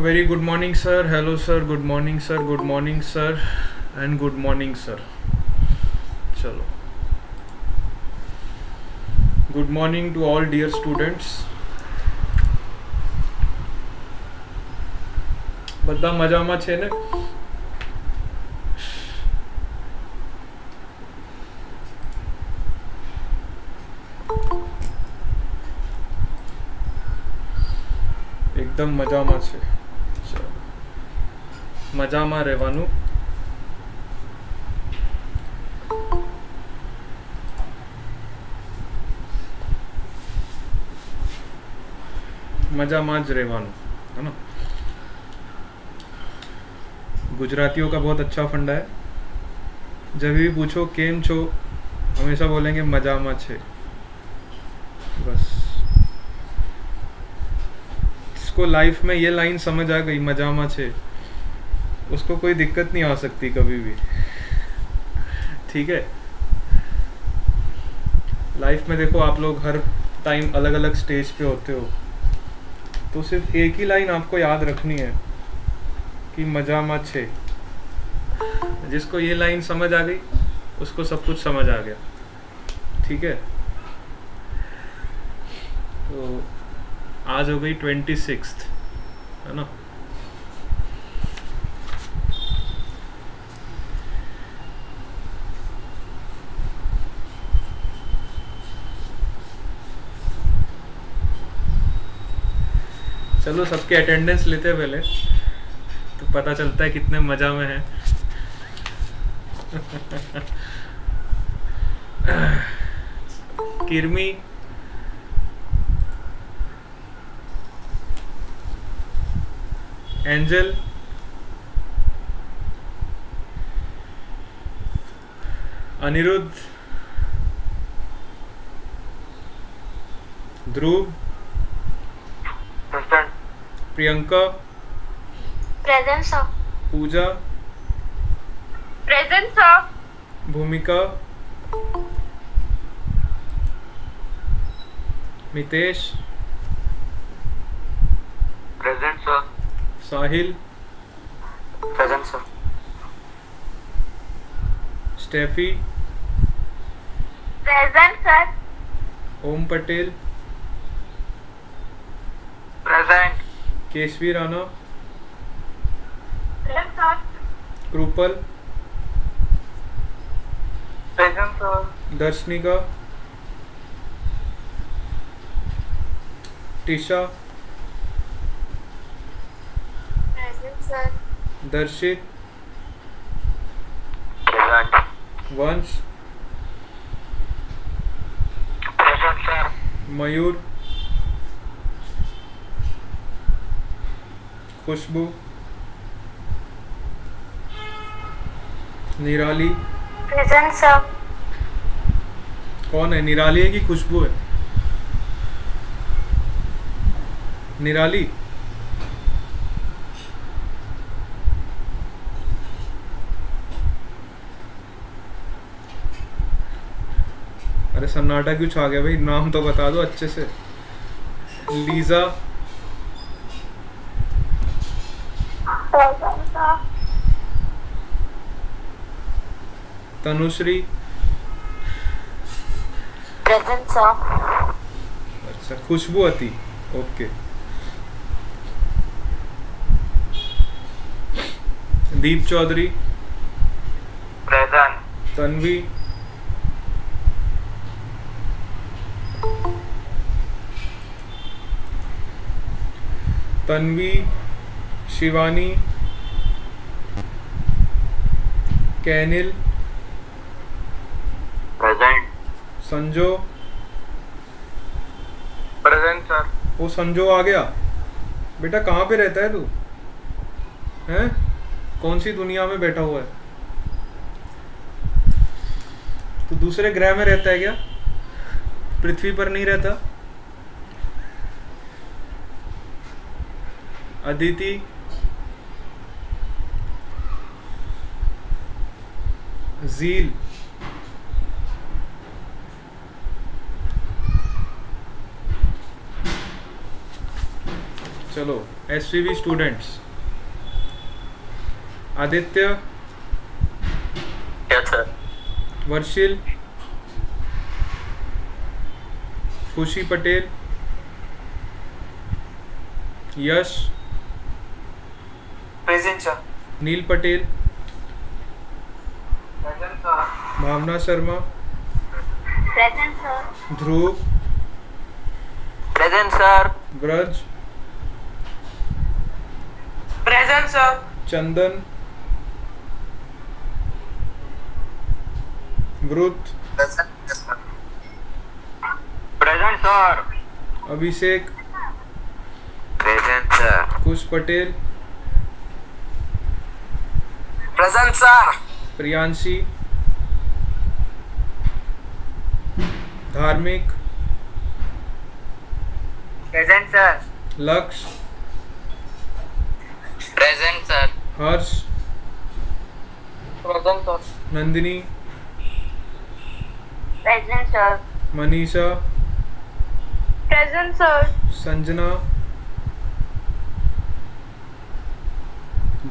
Very good morning sir, hello sir, good morning sir, good morning sir and good morning sir. चलो, good morning to all dear students. બધા મજામાં છે ને? એકદમ મજામાં છે. ચલો, મજામાં રહેવાનું. મજામાં જ રહેવાનું, है ना? गुजरातियों का बहुत अच्छा फंडा है. जब भी पूछो केम छो, हमेशा बोलेंगे मजामा छे. बस इसको लाइफ में ये लाइन समझ आ गई, मजामा छे, उसको कोई दिक्कत नहीं आ सकती कभी भी. ठीक है. लाइफ में देखो, आप लोग हर टाइम अलग अलग स्टेज पे होते हो, तो सिर्फ एक ही लाइन आपको याद रखनी है कि मजामा छे. जिसको ये लाइन समझ आ गई उसको सब कुछ समझ आ गया. ठीक है. तो आज हो गई 26, है ना? चलो, सबके अटेंडेंस लेते हैं पहले, तो पता चलता है कितने मजा में है. Kirmi, Angel, Aniruddh, Dhruv, Priyanka, present sir. Pooja, present sir. Bhumika, Mitesh, present sir. Sahil, present sir. Steffi, present sir. Om Patel, present. Keshvi Rana, present sir. Kripal, present sir. Darshnika, Tisha, present sir. Darshit, present. Vansh, present sir. Mayur, Khushboo, Nirali. Present sir. कौन है? निराली है कि खुशबू है? निराली. अरे सन्नाटा क्यों छा गया भाई? नाम तो बता दो अच्छे से. Lisa, present sir. Tanushree. Present sir. अच्छा, खुशबू अति. ओके. दीप चौधरी, प्रेजेंट. तन्वी, तन्वी, शिवानी, कैनिल, प्रेजेंट. संजो. Present sir. वो संजो आ गया. बेटा कहाँ पे रहता है तू? हैं? कौन सी दुनिया में बैठा हुआ है? तू दूसरे ग्रह में रहता है क्या? पृथ्वी पर नहीं रहता? अदिति, झील, चलो SVV students, Aditya, yes sir. Varshil, Khushi Patel, Yash, present sir. Neel Patel, present sir. Bhavna Sharma, Present, sir. Dhruv, present sir. Braj, present sir. Chandan, Vrat, present sir. Abhishek, present sir. Kush Patel, present sir. Priyanshi, Dharmik, present sir. Lakshya, present sir. Harsh, present sir. Nandini, Present, sir. Manisha, Present, sir. Sanjana,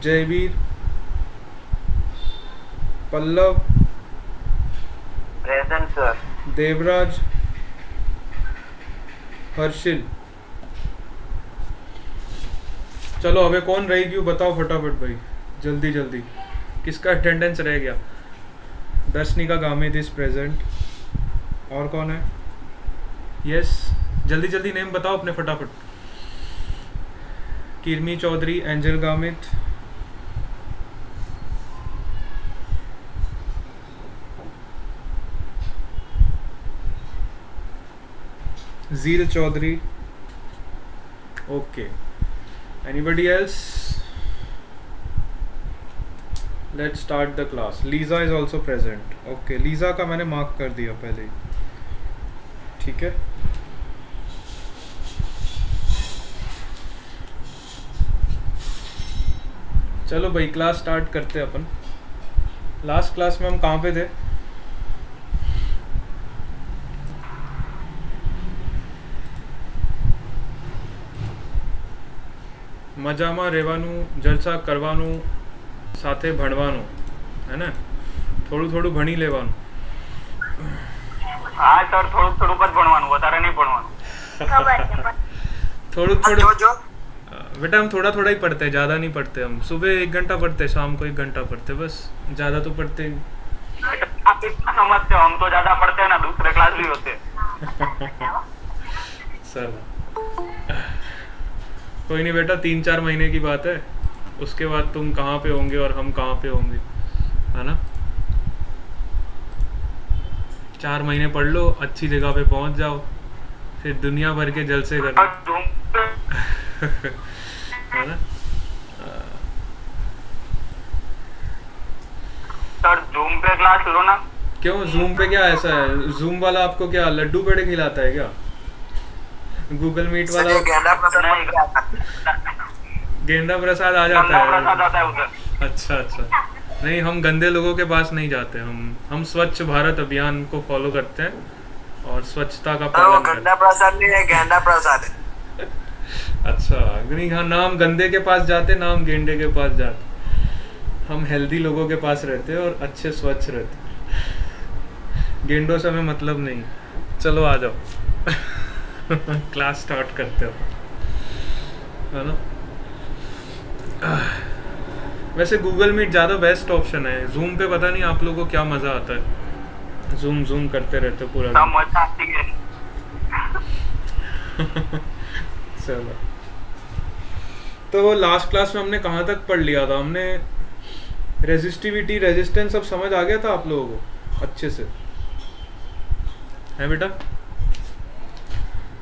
Jayveer, Pallav, present sir. Devraj, Harshil. चलो अबे कौन रह गई बताओ फटाफट भाई, जल्दी जल्दी किसका अटेंडेंस रह गया। Darshanika Gamit is present. और कौन है? यस, जल्दी जल्दी नेम बताओ अपने फटाफट। Kirmi Chaudhary, Angel Gamit, Jeel Chaudhary. Okay, anybody else? Let's start the class. Liza is also present. Okay, Liza का मैंने मार्क कर दिया पहले ही, ठीक है। चलो भाई क्लास स्टार्ट करते हैं अपन। लास्ट क्लास में हम कहाँ पे थे? મજામાં રહેવાનું, જલસા કરવાનું, સાથે ભણવાનું, હે ને? થોડું થોડું ભણી લેવાનું। હા સર, થોડુંક થોડુંક જ ભણવાનું, વધારે નહીં ભણવાનું। ખબર છે પણ थोड़ा थोड़ा जो बेटा हम थोड़ा थोड़ा ही पढ़ते हैं, ज़्यादा नहीं पढ़ते। हम सुबह 1 घंटा पढ़ते हैं, शाम को 1 घंटा पढ़ते हैं, बस। ज़्यादा तो पढ़ते ही नहीं। आप इतना समझते हो, हम तो ज्यादा पढ़ते हैं ना, दूसरे क्लास भी होते हैं। सर कोई नहीं बेटा, 3-4 महीने की बात है, उसके बाद तुम कहाँ पे होंगे और हम कहाँ पे होंगे, है ना? 4 महीने पढ़ लो, अच्छी जगह पे पहुँच जाओ, फिर दुनिया भर के जलसे और करो। जूम पे है ना? सर जूम पे क्लास लो ना। क्यों जूम पे क्या ऐसा है? जूम वाला आपको क्या लड्डू पेड़े खिलाता है क्या? गूगल मीट वाला गेंदा प्रसाद गेंदा प्रसाद आ जाता गंदा प्रसाद है? आता है उधर। अच्छा अच्छा, नहीं हम गंदे लोगों के पास नहीं जाते। हम स्वच्छ भारत अभियान को फॉलो करते हैं और स्वच्छता का पालन करते गंदा प्रसाद नहीं है, गेंदा प्रसाद है। हैं। अच्छा, नहीं हाँ, नाम गंदे के पास जाते, नाम गेंडे के पास जाते। हम हेल्दी लोगों के पास रहते हैं और अच्छे स्वच्छ रहते हैं। गेंडों से हमें मतलब नहीं। चलो आ जाओ क्लास स्टार्ट करते हो, है ना? वैसे गूगल मीट ज़्यादा बेस्ट ऑप्शन है। जूम पे पता नहीं आप लोगों को क्या मज़ा आता है, जूम जूम करते रहते हो पूरा दिन। मजा आती है। चलो, तो लास्ट क्लास में हमने कहाँ तक पढ़ लिया था? हमने रेजिस्टिविटी, रेजिस्टेंस सब समझ आ गया था आप लोगों को अच्छे से, है बेटा?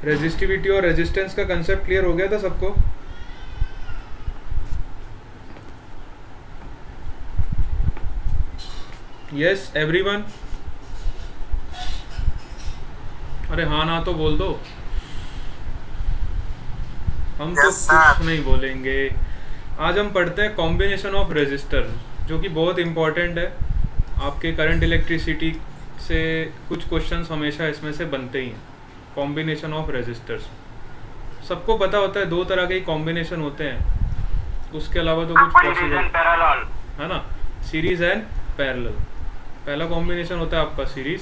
रेजिस्टिविटी और रेजिस्टेंस का कंसेप्ट क्लियर हो गया था सबको? Yes everyone? अरे हाँ ना तो बोल दो, हम तो कुछ नहीं बोलेंगे। आज हम पढ़ते हैं कॉम्बिनेशन ऑफ रेजिस्टर, जो कि बहुत इम्पोर्टेंट है। आपके करंट इलेक्ट्रिसिटी से कुछ क्वेश्चंस हमेशा इसमें से बनते ही हैं, कॉम्बिनेशन ऑफ रेजिस्टर्स। सबको पता होता है 2 तरह के कॉम्बिनेशन होते हैं, उसके अलावा तो कुछ सीरीज पॉसिबल एंड पैरेलल। है ना। सीरीज एंड पैरेलल, पहला कॉम्बिनेशन होता है आपका सीरीज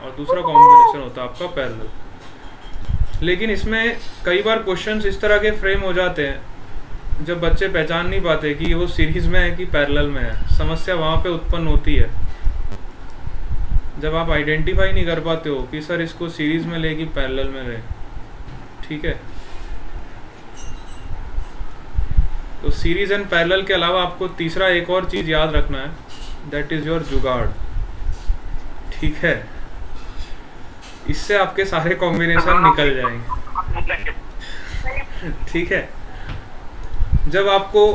और दूसरा कॉम्बिनेशन होता है आपका पैरेलल। लेकिन इसमें कई बार क्वेश्चंस इस तरह के फ्रेम हो जाते हैं जब बच्चे पहचान नहीं पाते कि वो सीरीज में है कि पैरेलल में है। समस्या वहाँ पे उत्पन्न होती है जब आप आइडेंटिफाई नहीं कर पाते हो कि सर इसको सीरीज में ले कि पैरेलल में ले। ठीक है, तो सीरीज एंड पैरेलल के अलावा आपको तीसरा एक और चीज याद रखना है, दैट इज योर जुगाड़। ठीक है, इससे आपके सारे कॉम्बिनेशन निकल जाएंगे। ठीक है, जब आपको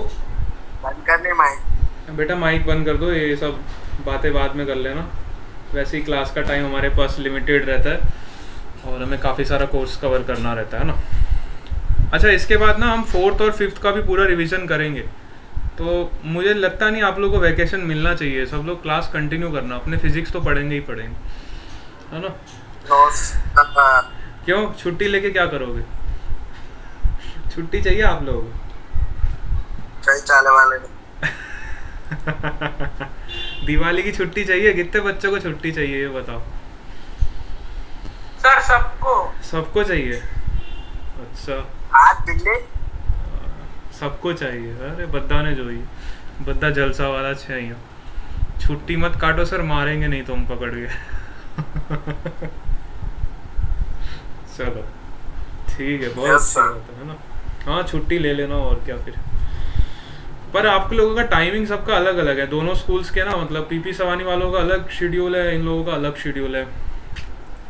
बंद करने माइक। बेटा माइक बंद कर दो, ये सब बातें बाद में कर लेना। वैसे ही क्लास का टाइम हमारे पास लिमिटेड रहता है और हमें काफ़ी सारा कोर्स कवर करना रहता है ना। अच्छा, इसके बाद ना हम 4th और 5th का भी पूरा रिवीजन करेंगे, तो मुझे लगता नहीं आप लोगों को वैकेशन मिलना चाहिए। सब लोग क्लास कंटिन्यू करना, अपने फिजिक्स तो पढ़ेंगे ही पढ़ेंगे, है ना। क्यों छुट्टी लेके क्या करोगे? छुट्टी चाहिए आप लोगों को? कहीं चाले वाले नहीं। दिवाली की छुट्टी चाहिए? कितने बच्चों को छुट्टी चाहिए ये बताओ? सर सबको। सबको चाहिए? अच्छा, आज दिल्ली सबको चाहिए। अरे बद्दा ने जो ही बद्दा जलसा वाला चाहिए। छुट्टी मत काटो सर, मारेंगे नहीं तो हम पकड़ के। चलो ठीक है, बहुत अच्छा होता है ना। हाँ छुट्टी ले लेना और क्या फिर। पर आप लोगों का टाइमिंग सबका अलग अलग है, दोनों स्कूल्स के ना। मतलब पीपी सवानी वालों का अलग शेड्यूल है, इन लोगों का अलग शेड्यूल है।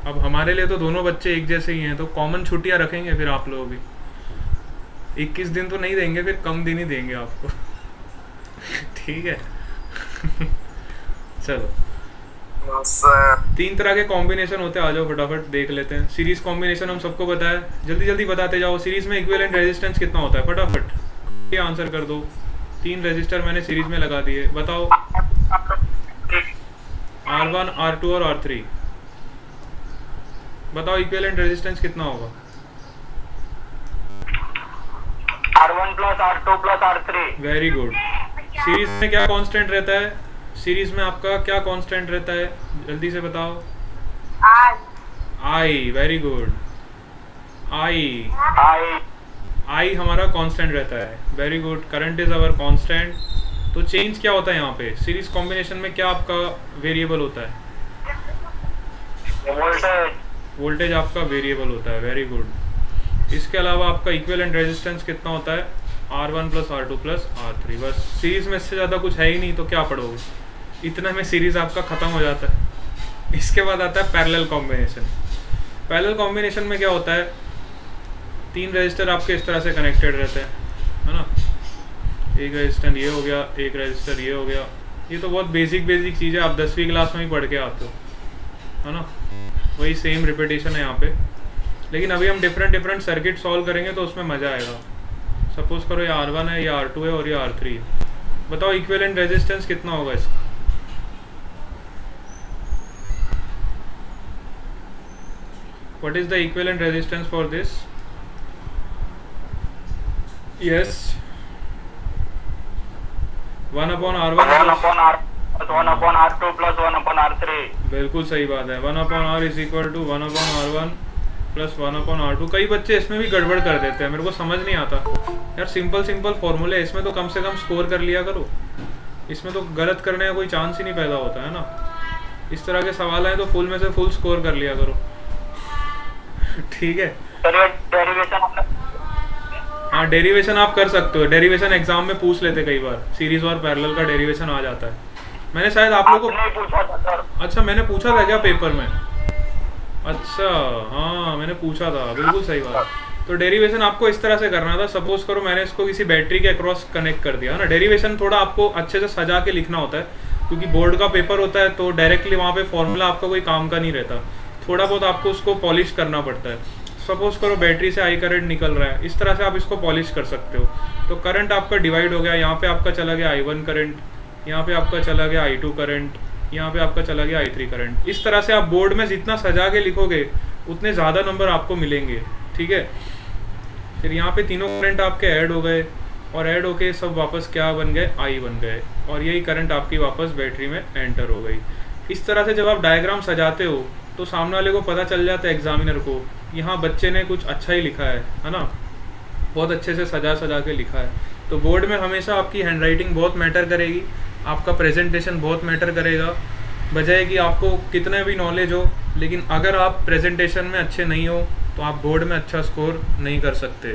अब हमारे लिए तो दोनों बच्चे एक जैसे ही हैं, तो कॉमन छुट्टियां रखेंगे फिर आप लोग भी। 21 दिन तो नहीं देंगे, फिर कम दिन ही देंगे आपको। ठीक है। चलो, 3 तरह के कॉम्बिनेशन होते हैं, आ जाओ फटाफट देख लेते हैं। सीरीज कॉम्बिनेशन हम सबको पता है, जल्दी जल्दी बताते जाओ। सीरीज में इक्विवेलेंट रेजिस्टेंस कितना होता है? फटाफट ये आंसर कर दो। 3 रेजिस्टर मैंने सीरीज में लगा दिए, बताओ। R1, R2 और R3, बताओ इक्विवेलेंट रेजिस्टेंस कितना होगा? R1 plus R2 plus R3। Very good. Series में क्या कांस्टेंट रहता है? सीरीज में आपका क्या कांस्टेंट रहता है, जल्दी से बताओ। आई, वेरी गुड। आई हमारा कांस्टेंट रहता है, very good. Current is our constant. तो चेंज क्या होता है यहाँ पे? सीरीज कॉम्बिनेशन में क्या आपका वेरिएबल होता है? वोल्टेज आपका वेरिएबल होता है, वेरी गुड। इसके अलावा आपका इक्विवेलेंट रेजिस्टेंस कितना होता है? R1 plus R2 plus R3। बस सीरीज में इससे ज़्यादा कुछ है ही नहीं, तो क्या पढ़ोगे? इतना में सीरीज आपका ख़त्म हो जाता है। इसके बाद आता है पैरेलल कॉम्बिनेशन। पैरेलल कॉम्बिनेशन में क्या होता है? 3 रजिस्टर आपके इस तरह से कनेक्टेड रहते हैं, है ना। एक रजिस्टर ये हो गया, एक रजिस्टर ये हो गया। ये तो बहुत बेसिक चीज़ है, आप 10वीं क्लास में ही पढ़ के आते हो, है ना। वही सेम रिपीटेशन है यहाँ पे, लेकिन अभी हम डिफरेंट सर्किट सॉल्व करेंगे तो उसमें मज़ा आएगा। सपोज करो ये R1 है, ये R2 है और ये R3 है। बताओ इक्विवेलेंट रेजिस्टेंस कितना होगा इसका? What is the equivalent resistance for this? Yes, 1/R1 1/R2 plus 1/R3। बिल्कुल सही बात है। 1/R is equal to 1/R1 plus 1/R2। कई बच्चे इसमें भी गड़बड़ कर देते हैं, मेरे को समझ नहीं आता यार। सिंपल फॉर्मूले, इसमें तो कम से कम स्कोर कर लिया करो। इसमें तो गलत करने का कोई चांस ही नहीं पैदा होता है ना। इस तरह के सवाल आए तो फुल में से फुल स्कोर कर लिया करो। ठीक है, हाँ डेरिवेशन आप कर सकते हो। डेरिवेशन एग्जाम में पूछ लेते कई बार, सीरीज और पैरेलल का डेरिवेशन आ जाता है। मैंने शायद आप लोगों को पूछा था सर। अच्छा, मैंने पूछा था क्या पेपर में? अच्छा हाँ, मैंने पूछा था, बिल्कुल सही बात। तो डेरिवेशन आपको इस तरह से करना था। सपोज करो मैंने इसको किसी बैटरी के अक्रॉस कनेक्ट कर दिया, है ना। डेरिवेशन थोड़ा आपको अच्छे से सजा के लिखना होता है, क्योंकि बोर्ड का पेपर होता है तो डायरेक्टली वहाँ पे फॉर्मूला आपका कोई काम का नहीं रहता। थोड़ा बहुत आपको उसको पॉलिश करना पड़ता है। सपोज करो बैटरी से आई करंट निकल रहा है, इस तरह से आप इसको पॉलिश कर सकते हो। तो करंट आपका डिवाइड हो गया, यहाँ पे आपका चला गया I1 करंट, यहाँ पे आपका चला गया I2 करंट, यहाँ पे आपका चला गया I3 करंट। इस तरह से आप बोर्ड में जितना सजा के लिखोगे उतने ज़्यादा नंबर आपको मिलेंगे। ठीक है, फिर यहाँ पे तीनों करंट आपके ऐड हो गए और ऐड होके सब वापस क्या बन गए, आई बन गए, और यही करंट आपकी वापस बैटरी में एंटर हो गई। इस तरह से जब आप डायग्राम सजाते हो तो सामने वाले को पता चल जाता है, एग्जामिनर को, यहाँ बच्चे ने कुछ अच्छा ही लिखा है ना, बहुत अच्छे से सजा के लिखा है। तो बोर्ड में हमेशा आपकी हैंडराइटिंग बहुत मैटर करेगी, आपका प्रेजेंटेशन बहुत मैटर करेगा। बजाय कि आपको कितना भी नॉलेज हो, लेकिन अगर आप प्रेजेंटेशन में अच्छे नहीं हो तो आप बोर्ड में अच्छा स्कोर नहीं कर सकते।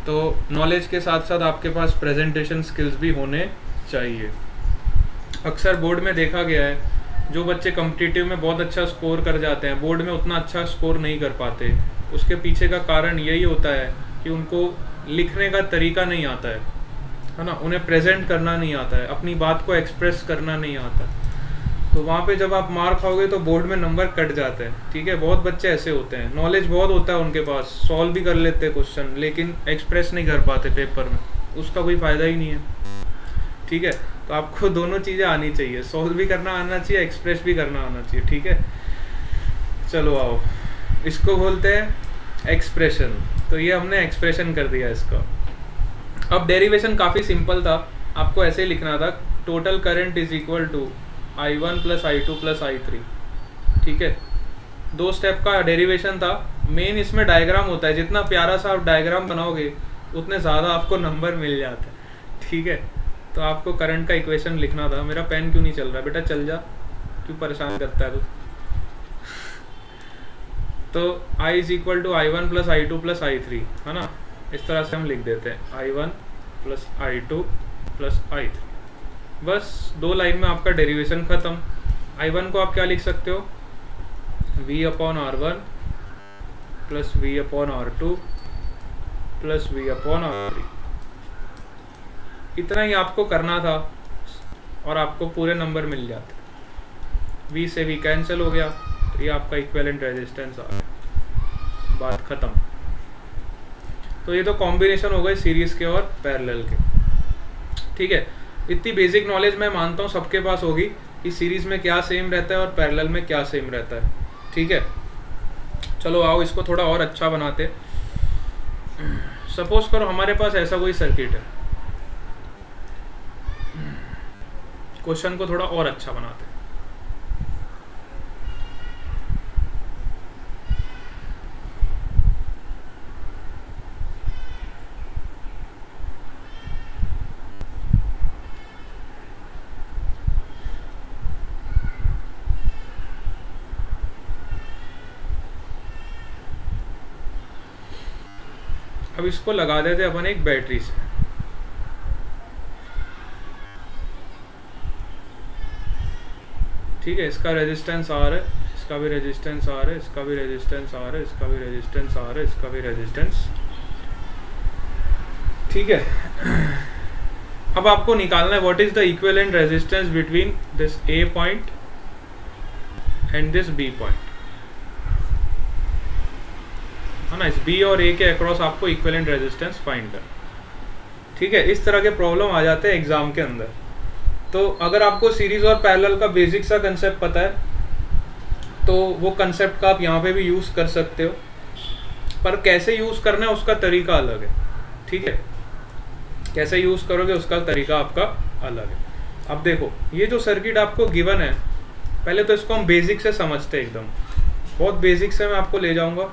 तो नॉलेज के साथ साथ आपके पास प्रेजेंटेशन स्किल्स भी होने चाहिए। अक्सर बोर्ड में देखा गया है जो बच्चे कॉम्पिटिटिव में बहुत अच्छा स्कोर कर जाते हैं, बोर्ड में उतना अच्छा स्कोर नहीं कर पाते। उसके पीछे का कारण यही होता है कि उनको लिखने का तरीका नहीं आता है ना, उन्हें प्रेजेंट करना नहीं आता है, अपनी बात को एक्सप्रेस करना नहीं आता। तो वहाँ पे जब आप मार खाओगे तो बोर्ड में नंबर कट जाते हैं। ठीक है, बहुत बच्चे ऐसे होते हैं, नॉलेज बहुत होता है उनके पास, सॉल्व भी कर लेते हैं क्वेश्चन, लेकिन एक्सप्रेस नहीं कर पाते पेपर में, उसका कोई फ़ायदा ही नहीं है। ठीक है, तो आपको दोनों चीज़ें आनी चाहिए, सॉल्व भी करना आना चाहिए, एक्सप्रेस भी करना आना चाहिए। ठीक है, चलो आओ, इसको बोलते हैं एक्सप्रेशन। तो ये हमने एक्सप्रेशन कर दिया इसका। अब डेरिवेशन काफ़ी सिंपल था, आपको ऐसे ही लिखना था, total current is equal to I1 plus I2 plus I3। ठीक है, 2 स्टेप का डेरिवेशन था। मेन इसमें डायग्राम होता है, जितना प्यारा सा आप डायग्राम बनाओगे उतने ज़्यादा आपको नंबर मिल जाते हैं। ठीक है, तो आपको करंट का इक्वेशन लिखना था। मेरा पेन क्यों नहीं चल रहा बेटा, चल जा, क्यों परेशान करता है तू। तो I is equal to I1 plus I2 plus I3, है ना, इस तरह से हम लिख देते हैं I1 plus I2 plus I3। बस 2 लाइन में आपका डेरिवेशन ख़त्म। I1 को आप क्या लिख सकते हो, V upon R1 plus V upon R2 plus V upon R3। इतना ही आपको करना था और आपको पूरे नंबर मिल जाते। V से V कैंसिल हो गया, तो ये आपका इक्विवेलेंट रेजिस्टेंस आ गया, बात ख़त्म। तो ये तो कॉम्बिनेशन हो गए सीरीज़ के और पैरेलल के। ठीक है, इतनी बेसिक नॉलेज मैं मानता हूँ सबके पास होगी कि सीरीज़ में क्या सेम रहता है और पैरेलल में क्या सेम रहता है। ठीक है, चलो आओ इसको थोड़ा और अच्छा बनाते। सपोज करो हमारे पास ऐसा कोई सर्किट है, क्वेश्चन को थोड़ा और अच्छा बनाते। अब इसको लगा देते अपन एक बैटरी से। ठीक है, इसका रेजिस्टेंस R है, इसका भी रेजिस्टेंस R है, इसका भी रेजिस्टेंस R है, इसका भी रेजिस्टेंस R है, इसका भी रेजिस्टेंस। ठीक है, अब आपको निकालना है what is the equivalent resistance between this A point and this B point, है ना। इस B और A के अक्रॉस आपको इक्विवेलेंट रेजिस्टेंस फाइंड करना। ठीक है, इस तरह के प्रॉब्लम आ जाते हैं एग्जाम के अंदर। तो अगर आपको सीरीज और पैरेलल का बेसिक सा कंसेप्ट पता है तो वो कंसेप्ट का आप यहाँ पे भी यूज़ कर सकते हो, पर कैसे यूज़ करना है उसका तरीका अलग है। ठीक है, कैसे यूज़ करोगे उसका तरीका आपका अलग है। अब देखो, ये जो सर्किट आपको गिवन है, पहले तो इसको हम बेसिक से समझते हैं, एकदम बहुत बेसिक से मैं आपको ले जाऊँगा,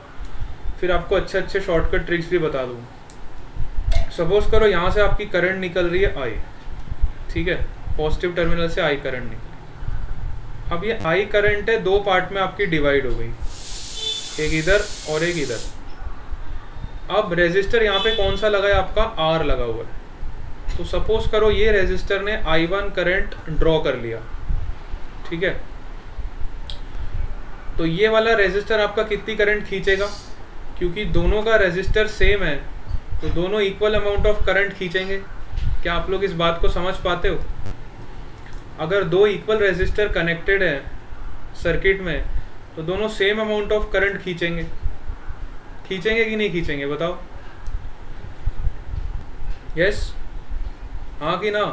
फिर आपको अच्छे अच्छे शॉर्टकट ट्रिक्स भी बता दूँगा। सपोज करो यहाँ से आपकी करंट निकल रही है I। ठीक है, पॉजिटिव टर्मिनल से I करंट निकली। अब ये I करंट है, 2 पार्ट में आपकी डिवाइड हो गई, एक इधर और एक इधर। अब रेजिस्टर यहाँ पे कौन सा लगा है, आपका R लगा हुआ है। तो सपोज करो ये रेजिस्टर ने I1 करंट ड्रॉ कर लिया। ठीक है, तो ये वाला रेजिस्टर आपका कितनी करंट खींचेगा, क्योंकि दोनों का रेजिस्टर सेम है तो दोनों इक्वल अमाउंट ऑफ करंट खींचेंगे। क्या आप लोग इस बात को समझ पाते हो? अगर 2 इक्वल रेजिस्टर कनेक्टेड है सर्किट में तो दोनों सेम अमाउंट ऑफ करंट खींचेंगे। खींचेंगे कि नहीं खींचेंगे, बताओ? यस, हाँ कि ना?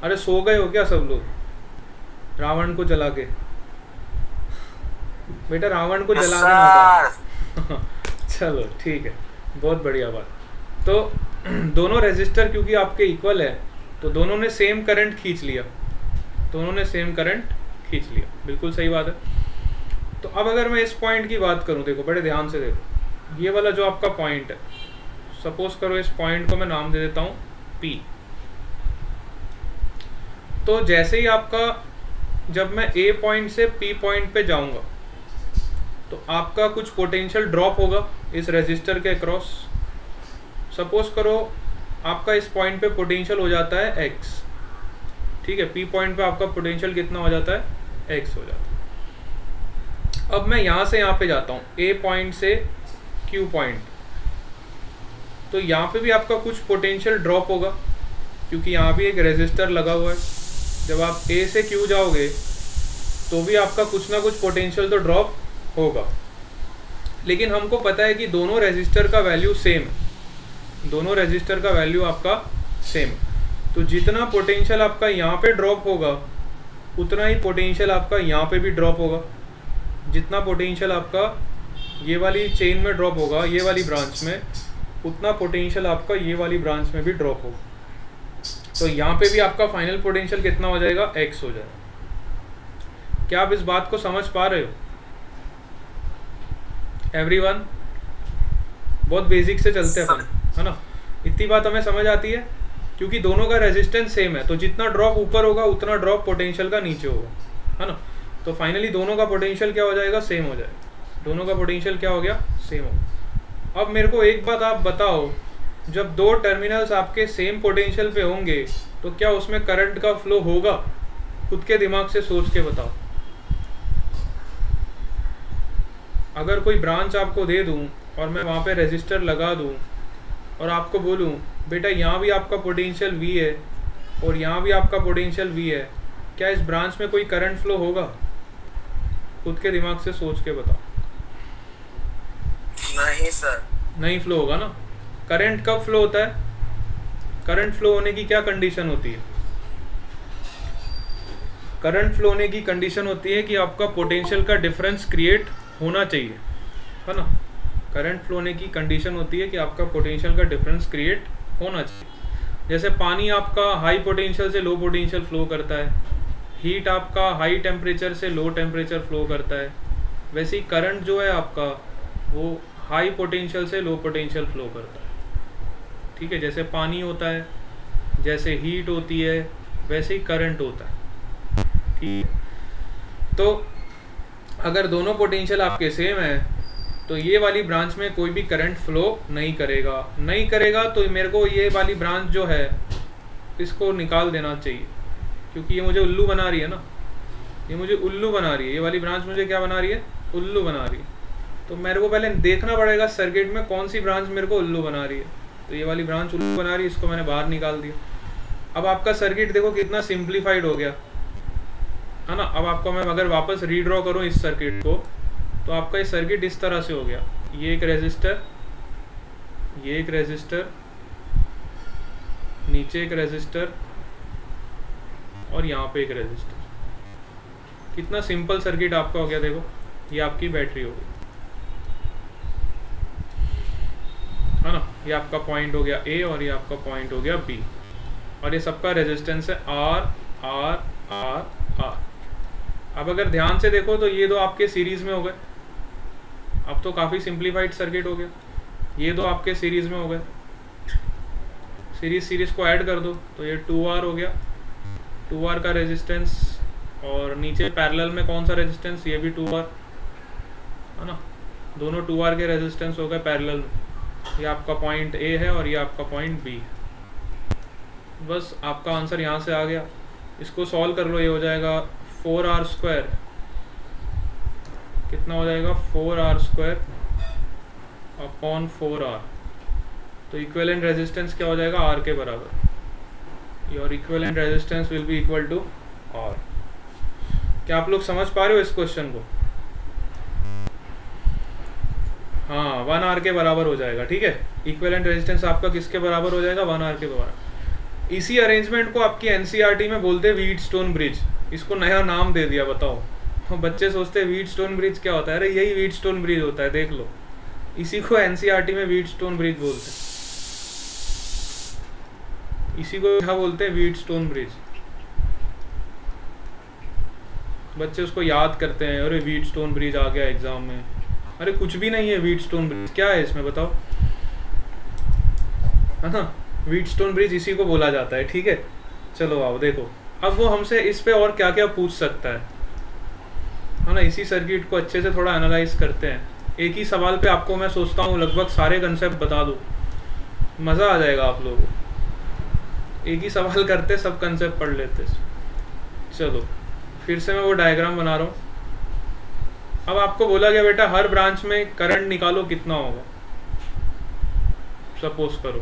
अरे सो गए हो क्या सब लोग रावण को जला के? बेटा रावण को जला देना था। चलो ठीक है, बहुत बढ़िया बात। तो दोनों रेजिस्टर क्योंकि आपके इक्वल है तो दोनों ने सेम करंट खींच लिया, दोनों ने सेम करंट खींच लिया, बिल्कुल सही बात है। तो अब अगर मैं इस पॉइंट की बात करूं, देखो बड़े ध्यान से देखो, ये वाला जो आपका पॉइंट है, सपोज करो इस पॉइंट को मैं नाम दे देता हूं P। तो जैसे ही आपका, जब मैं A पॉइंट से P पॉइंट पे जाऊंगा तो आपका कुछ पोटेंशियल ड्रॉप होगा इस रेजिस्टर के अक्रॉस। सपोज करो आपका इस पॉइंट पे पोटेंशियल हो जाता है x, ठीक है, P पॉइंट पे आपका पोटेंशियल कितना हो जाता है, x हो जाता है। अब मैं यहाँ से यहाँ पे जाता हूँ, A पॉइंट से Q पॉइंट, तो यहाँ पे भी आपका कुछ पोटेंशियल ड्रॉप होगा क्योंकि यहाँ भी एक रेजिस्टर लगा हुआ है। जब आप A से Q जाओगे तो भी आपका कुछ ना कुछ पोटेंशियल तो ड्रॉप होगा, लेकिन हमको पता है कि दोनों रेजिस्टर का वैल्यू सेम है, दोनों रेजिस्टर का वैल्यू आपका सेम है। तो जितना पोटेंशियल आपका यहाँ पे ड्रॉप होगा उतना ही पोटेंशियल आपका यहाँ पे भी ड्रॉप होगा। जितना पोटेंशियल आपका ये वाली चेन में ड्रॉप होगा, ये वाली ब्रांच में, उतना पोटेंशियल आपका ये वाली ब्रांच में भी ड्रॉप होगा। तो यहाँ पे भी आपका फाइनल पोटेंशियल कितना हो जाएगा, x हो जाएगा। क्या आप इस बात को समझ पा रहे हो एवरीवन? बहुत बेसिक से चलते हैं अपन, है ना, इतनी बात हमें समझ आती है क्योंकि दोनों का रेजिस्टेंस सेम है। तो जितना ड्रॉप ऊपर होगा उतना ड्रॉप पोटेंशियल का नीचे होगा, है ना। तो फाइनली दोनों का पोटेंशियल क्या हो जाएगा, सेम हो जाएगा। दोनों का पोटेंशियल क्या हो गया, सेम हो गया। अब मेरे को एक बात आप बताओ, जब दो टर्मिनल्स आपके सेम पोटेंशियल पे होंगे तो क्या उसमें करंट का फ्लो होगा? खुद के दिमाग से सोच के बताओ। अगर कोई ब्रांच आपको दे दूं और मैं वहाँ पे रेजिस्टर लगा दूं और आपको बोलूं बेटा यहाँ भी आपका पोटेंशियल V है और यहाँ भी आपका पोटेंशियल V है, क्या इस ब्रांच में कोई करंट फ्लो होगा? खुद के दिमाग से सोच के बताओ। नहीं सर, नहीं फ्लो होगा ना। करंट कब फ्लो होता है? करंट फ्लो होने की क्या कंडीशन होती है? करंट फ्लो होने की कंडीशन होती है कि आपका पोटेंशियल का डिफरेंस क्रिएट होना चाहिए, है ना। करंट फ्लो होने की कंडीशन होती है कि आपका पोटेंशियल का डिफरेंस क्रिएट होना चाहिए। जैसे पानी आपका हाई पोटेंशियल से लो पोटेंशियल फ्लो करता है, हीट आपका हाई टेम्परेचर से लो टेम्परेचर फ्लो करता है, वैसे ही करंट जो है आपका वो हाई पोटेंशियल से लो पोटेंशियल फ्लो करता है, ठीक है। जैसे पानी होता है, जैसे हीट होती है, वैसे ही करंट होता है, ठीक है। तो अगर दोनों पोटेंशियल आपके सेम है तो ये वाली ब्रांच में कोई भी करंट फ्लो नहीं करेगा तो मेरे को ये वाली ब्रांच जो है इसको निकाल देना चाहिए, क्योंकि ये मुझे उल्लू बना रही है ना, ये मुझे उल्लू बना रही है। ये वाली ब्रांच मुझे क्या बना रही है, उल्लू बना रही है। तो मेरे को पहले देखना पड़ेगा सर्किट में कौन सी ब्रांच मेरे को उल्लू बना रही है। तो ये वाली ब्रांच उल्लू बना रही है, इसको मैंने बाहर निकाल दिया। अब आपका सर्किट देखो कितना सिंप्लीफाइड हो गया, है ना। अब आपको मैं अगर वापस रीड्रॉ करूं इस सर्किट को तो आपका ये सर्किट इस तरह से हो गया। ये एक रेजिस्टर, ये एक रेजिस्टर, नीचे एक रेजिस्टर और यहाँ पे एक रेजिस्टर। कितना सिंपल सर्किट आपका हो गया। देखो ये आपकी बैटरी हो गई, है ना। ये आपका पॉइंट हो गया A और ये आपका पॉइंट हो गया B और ये सबका रेजिस्टेंस है R R R R। अब अगर ध्यान से देखो तो ये दो आपके सीरीज में हो गए। अब तो काफ़ी सिंप्लीफाइड सर्किट हो गया। ये दो आपके सीरीज में हो गए, सीरीज को ऐड कर दो तो ये 2R हो गया, 2R का रेजिस्टेंस, और नीचे पैरेलल में कौन सा रेजिस्टेंस, ये भी 2R, है ना। दोनों 2R के रेजिस्टेंस हो गए पैरेलल में। ये आपका पॉइंट A है और ये आपका पॉइंट B है। बस आपका आंसर यहाँ से आ गया। इसको सॉल्व कर लो, ये हो जाएगा 4R²। कितना हो जाएगा, 4R² अपॉन 4R। तो इक्विवेलेंट रेजिस्टेंस क्या हो जाएगा, R के बराबर। Your equivalent resistance will be equal to R। क्या आप लोग समझ पा रहे हो इस क्वेश्चन को? हाँ, 1R के बराबर हो जाएगा, ठीक है। इक्विवेलेंट रेजिस्टेंस आपका किसके बराबर हो जाएगा, 1R के बराबर। इसी अरेंजमेंट को आपकी NCERT में बोलते हैं व्हीटस्टोन ब्रिज। इसको नया नाम दे दिया, बताओ। बच्चे सोचते हैं व्हीटस्टोन ब्रिज क्या होता है। अरे यही व्हीटस्टोन ब्रिज होता है, देख लो। इसी को एनसीईआरटी में व्हीटस्टोन ब्रिज बोलते हैं। इसी को क्या बोलते हैं? Wheatstone bridge. बच्चे उसको याद करते हैं, अरे व्हीटस्टोन ब्रिज आ गया एग्जाम में। अरे कुछ भी नहीं है व्हीटस्टोन ब्रिज, क्या है इसमें बताओ, है ना? व्हीटस्टोन ब्रिज इसी को बोला जाता है, ठीक है। चलो आओ देखो, अब वो हमसे इस पे और क्या क्या पूछ सकता है ना? इसी सर्किट को अच्छे से थोड़ा एनालाइज करते हैं। एक ही सवाल पे आपको मैं सोचता हूँ लगभग सारे कंसेप्ट बता दूँ, मज़ा आ जाएगा आप लोगों को। एक ही सवाल करते सब कंसेप्ट पढ़ लेते। चलो फिर से मैं वो डायग्राम बना रहा हूँ। अब आपको बोला गया बेटा हर ब्रांच में करंट निकालो, कितना होगा? सपोज करो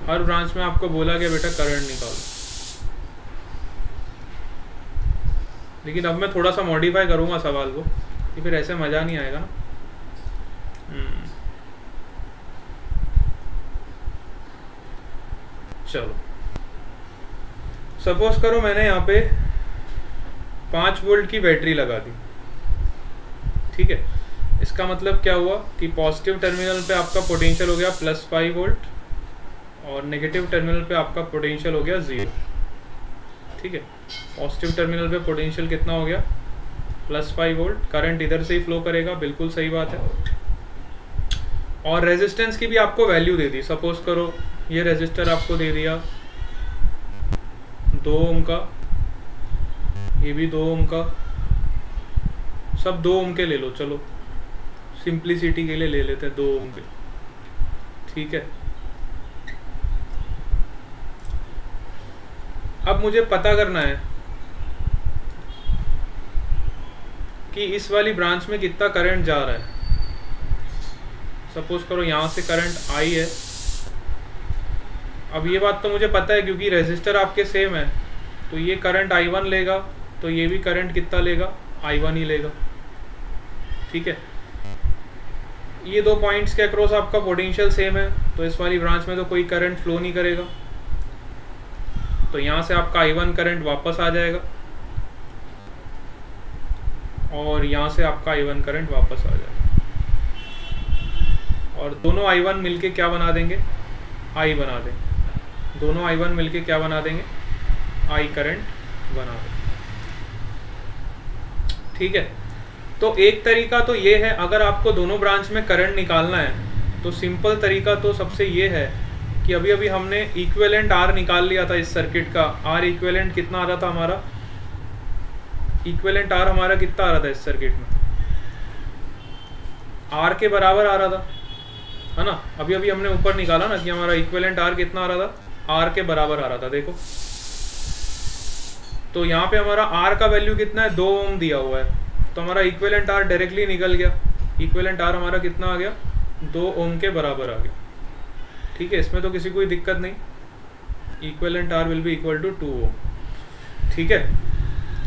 हर ब्रांच में आपको बोला गया बेटा करंट निकालो, लेकिन अब मैं थोड़ा सा मॉडिफाई करूंगा सवाल को, कि फिर ऐसे मज़ा नहीं आएगा ना। चलो सपोज करो मैंने यहाँ पे 5 वोल्ट की बैटरी लगा दी, ठीक है। इसका मतलब क्या हुआ कि पॉजिटिव टर्मिनल पे आपका पोटेंशियल हो गया +5 वोल्ट और नेगेटिव टर्मिनल पे आपका पोटेंशियल हो गया 0, ठीक है। पॉजिटिव टर्मिनल पे पोटेंशियल कितना हो गया? +5 वोल्ट। करंट इधर से ही फ्लो करेगा, बिल्कुल सही बात है। और रेजिस्टेंस की भी आपको वैल्यू दे दी। सपोज करो ये रेजिस्टर आपको दे दिया 2 ओम का, ये भी 2 ओम का, सब 2 ओम के ले लो, चलो सिंप्लिसिटी के लिए ले लेते हैं 2 ओम के, ठीक है। अब मुझे पता करना है कि इस वाली ब्रांच में कितना करंट जा रहा है। सपोज करो यहाँ से करंट आई है। अब ये बात तो मुझे पता है क्योंकि रेजिस्टर आपके सेम है, तो ये करंट I1 लेगा, तो ये भी करंट कितना लेगा? I1 ही लेगा, ठीक है। ये 2 पॉइंट्स के अक्रॉस आपका पोटेंशियल सेम है, तो इस वाली ब्रांच में तो कोई करंट फ्लो नहीं करेगा, तो यहाँ से आपका I1 करंट वापस आ जाएगा और यहाँ से आपका I1 करंट वापस आ जाएगा, और दोनों I1 मिलके क्या बना देंगे? I बना देंगे। दोनों I1 मिलके क्या बना देंगे? I करंट बना देंगे, ठीक है। तो एक तरीका तो ये है, अगर आपको दोनों ब्रांच में करंट निकालना है तो सिंपल तरीका तो सबसे ये है कि अभी अभी हमने इक्विवेलेंट R निकाल लिया था इस सर्किट का। R इक्विवेलेंट कितना आ रहा था हमारा? इक्विवेलेंट R हमारा कितना आ रहा था इस सर्किट में? R के बराबर आ रहा था, है ना। अभी अभी हमने ऊपर निकाला ना कि हमारा इक्विवेलेंट R कितना आ रहा था? R के बराबर आ रहा था, देखो। तो यहाँ पे हमारा R का वैल्यू कितना है? 2 ओम दिया हुआ है, तो हमारा इक्विवेलेंट R डायरेक्टली निकल गया। इक्विवेलेंट R हमारा कितना आ गया? 2 ओम के बराबर आ गया, ठीक है। इसमें तो किसी कोई दिक्कत नहीं। Equivalent R will be equal to 2 ohm, ठीक है।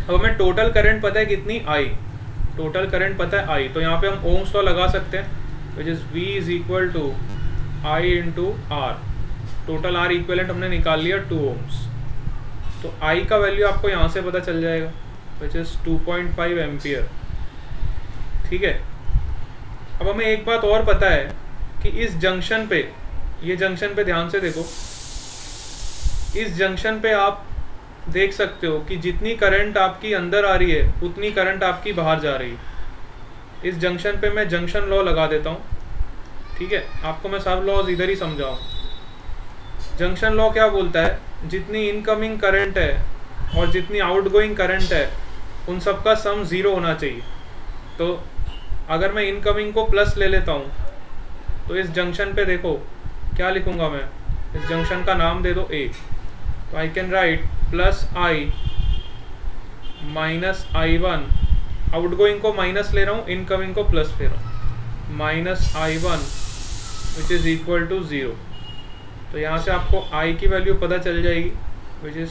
अब हमें टोटल करंट पता है कितनी? I। टोटल करंट पता है I, तो यहाँ पे हम ओम्स लॉ लगा सकते हैं, which is V is equal to I into R। Total R equivalent हमने निकाल लिया 2 ओम्स, तो I का वैल्यू आपको यहाँ से पता चल जाएगा, which is 2.5 एम्पियर, ठीक है। अब हमें एक बात और पता है कि इस जंक्शन पे, ये जंक्शन पे ध्यान से देखो, इस जंक्शन पे आप देख सकते हो कि जितनी करंट आपकी अंदर आ रही है उतनी करंट आपकी बाहर जा रही है। इस जंक्शन पे मैं जंक्शन लॉ लगा देता हूँ, ठीक है। आपको मैं सब लॉज इधर ही समझाऊँ। जंक्शन लॉ क्या बोलता है? जितनी इनकमिंग करंट है और जितनी आउटगोइंग करंट है उन सब का सम 0 होना चाहिए। तो अगर मैं इनकमिंग को प्लस ले लेता हूँ तो इस जंक्शन पे देखो क्या लिखूँगा मैं? इस जंक्शन का नाम दे दो A, तो I can write +I - I1। Outgoing को माइनस ले रहा हूँ, इनकमिंग को प्लस ले रहा हूँ, -I1 which is equal to 0। तो यहाँ से आपको I की वैल्यू पता चल जाएगी, which is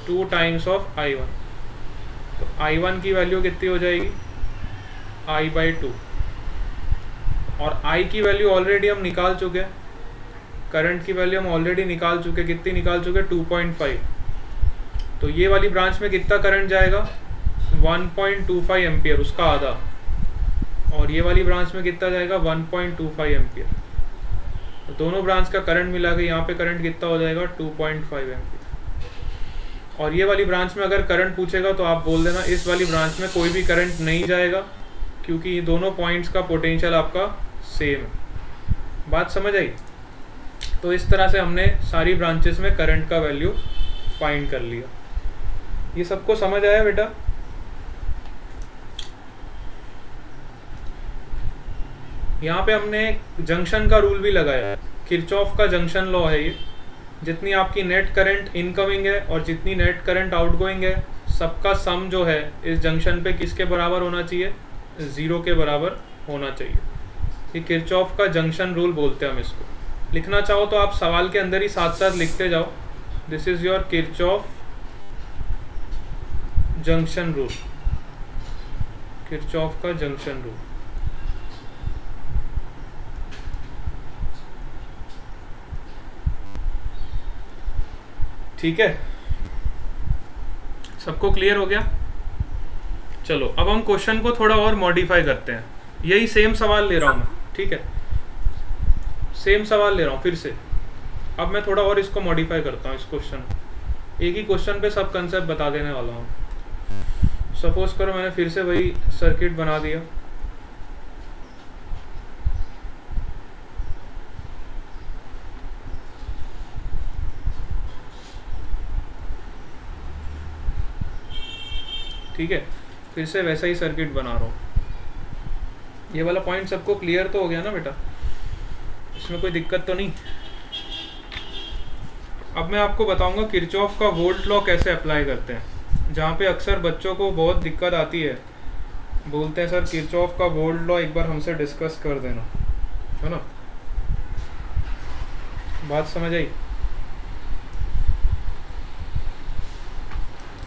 2 times of I1। तो I1 की वैल्यू कितनी हो जाएगी? I/2। और I की वैल्यू ऑलरेडी हम निकाल चुके हैं, करंट की वैल्यू हम ऑलरेडी निकाल चुके। कितनी निकाल चुके? 2.5। तो ये वाली ब्रांच में कितना करंट जाएगा? 1.25 एम्पियर, उसका आधा, और ये वाली ब्रांच में कितना जाएगा 1.25 एम्पियर। तो दोनों ब्रांच का करंट मिला के यहाँ पे करंट कितना हो जाएगा 2.5 एम्पियर। और ये वाली ब्रांच में अगर करंट पूछेगा तो आप बोल देना इस वाली ब्रांच में कोई भी करंट नहीं जाएगा, क्योंकि ये दोनों पॉइंट्स का पोटेंशियल आपका सेम है। बात समझ आई? तो इस तरह से हमने सारी ब्रांचेस में करंट का वैल्यू फाइंड कर लिया। ये सबको समझ आया बेटा? यहाँ पे हमने जंक्शन का रूल भी लगाया, किरचॉफ का जंक्शन लॉ है ये। जितनी आपकी नेट करंट इनकमिंग है और जितनी नेट करंट आउटगोइंग है, सबका सम जो है इस जंक्शन पे किसके बराबर होना चाहिए? 0 के बराबर होना चाहिए। ये किरचॉफ का जंक्शन रूल बोलते हैं हम इसको। लिखना चाहो तो आप सवाल के अंदर ही साथ साथ लिखते जाओ, this is your Kirchhoff junction rule, Kirchhoff का जंक्शन रूल। ठीक है, सबको क्लियर हो गया? चलो अब हम क्वेश्चन को थोड़ा और मॉडिफाई करते हैं। यही सेम सवाल ले रहा हूं मैं, ठीक है, सेम सवाल ले रहा हूं फिर से। अब मैं थोड़ा और इसको मॉडिफाई करता हूं इस क्वेश्चन। एक ही क्वेश्चन पे सब कंसेप्ट बता देने वाला हूं। सपोज करो मैंने फिर से वही सर्किट बना दिया। ठीक है, फिर से वैसा ही सर्किट बना रहा हूँ। ये वाला पॉइंट सबको क्लियर तो हो गया ना बेटा? इसमें कोई दिक्कत तो नहीं? अब मैं आपको बताऊंगा किरचॉफ का वोल्ट लॉ कैसे अप्लाई करते हैं, जहाँ पे अक्सर बच्चों को बहुत दिक्कत आती है। बोलते हैं सर किरचॉफ का वोल्ट लॉ एक बार हमसे डिस्कस कर देना, है ना? बात समझ आई?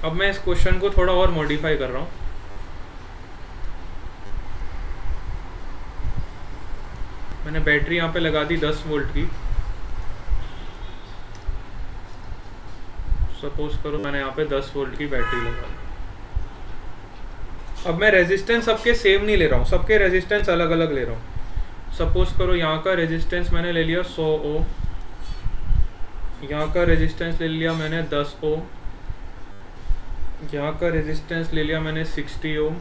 अब मैं इस क्वेश्चन को थोड़ा और मॉडिफाई कर रहा हूँ। मैंने बैटरी यहाँ पे लगा दी 10 वोल्ट की। सपोज करो मैंने यहाँ पे 10 वोल्ट की बैटरी लगा दी। अब मैं रेजिस्टेंस सबके सेम नहीं ले रहा हूँ, सबके रेजिस्टेंस अलग अलग ले रहा हूँ। सपोज करो यहाँ का रेजिस्टेंस मैंने ले लिया 100 ओम, यहाँ का रेजिस्टेंस ले लिया मैंने 10 ओम, यहाँ का रेजिस्टेंस ले लिया मैंने 60 ओम,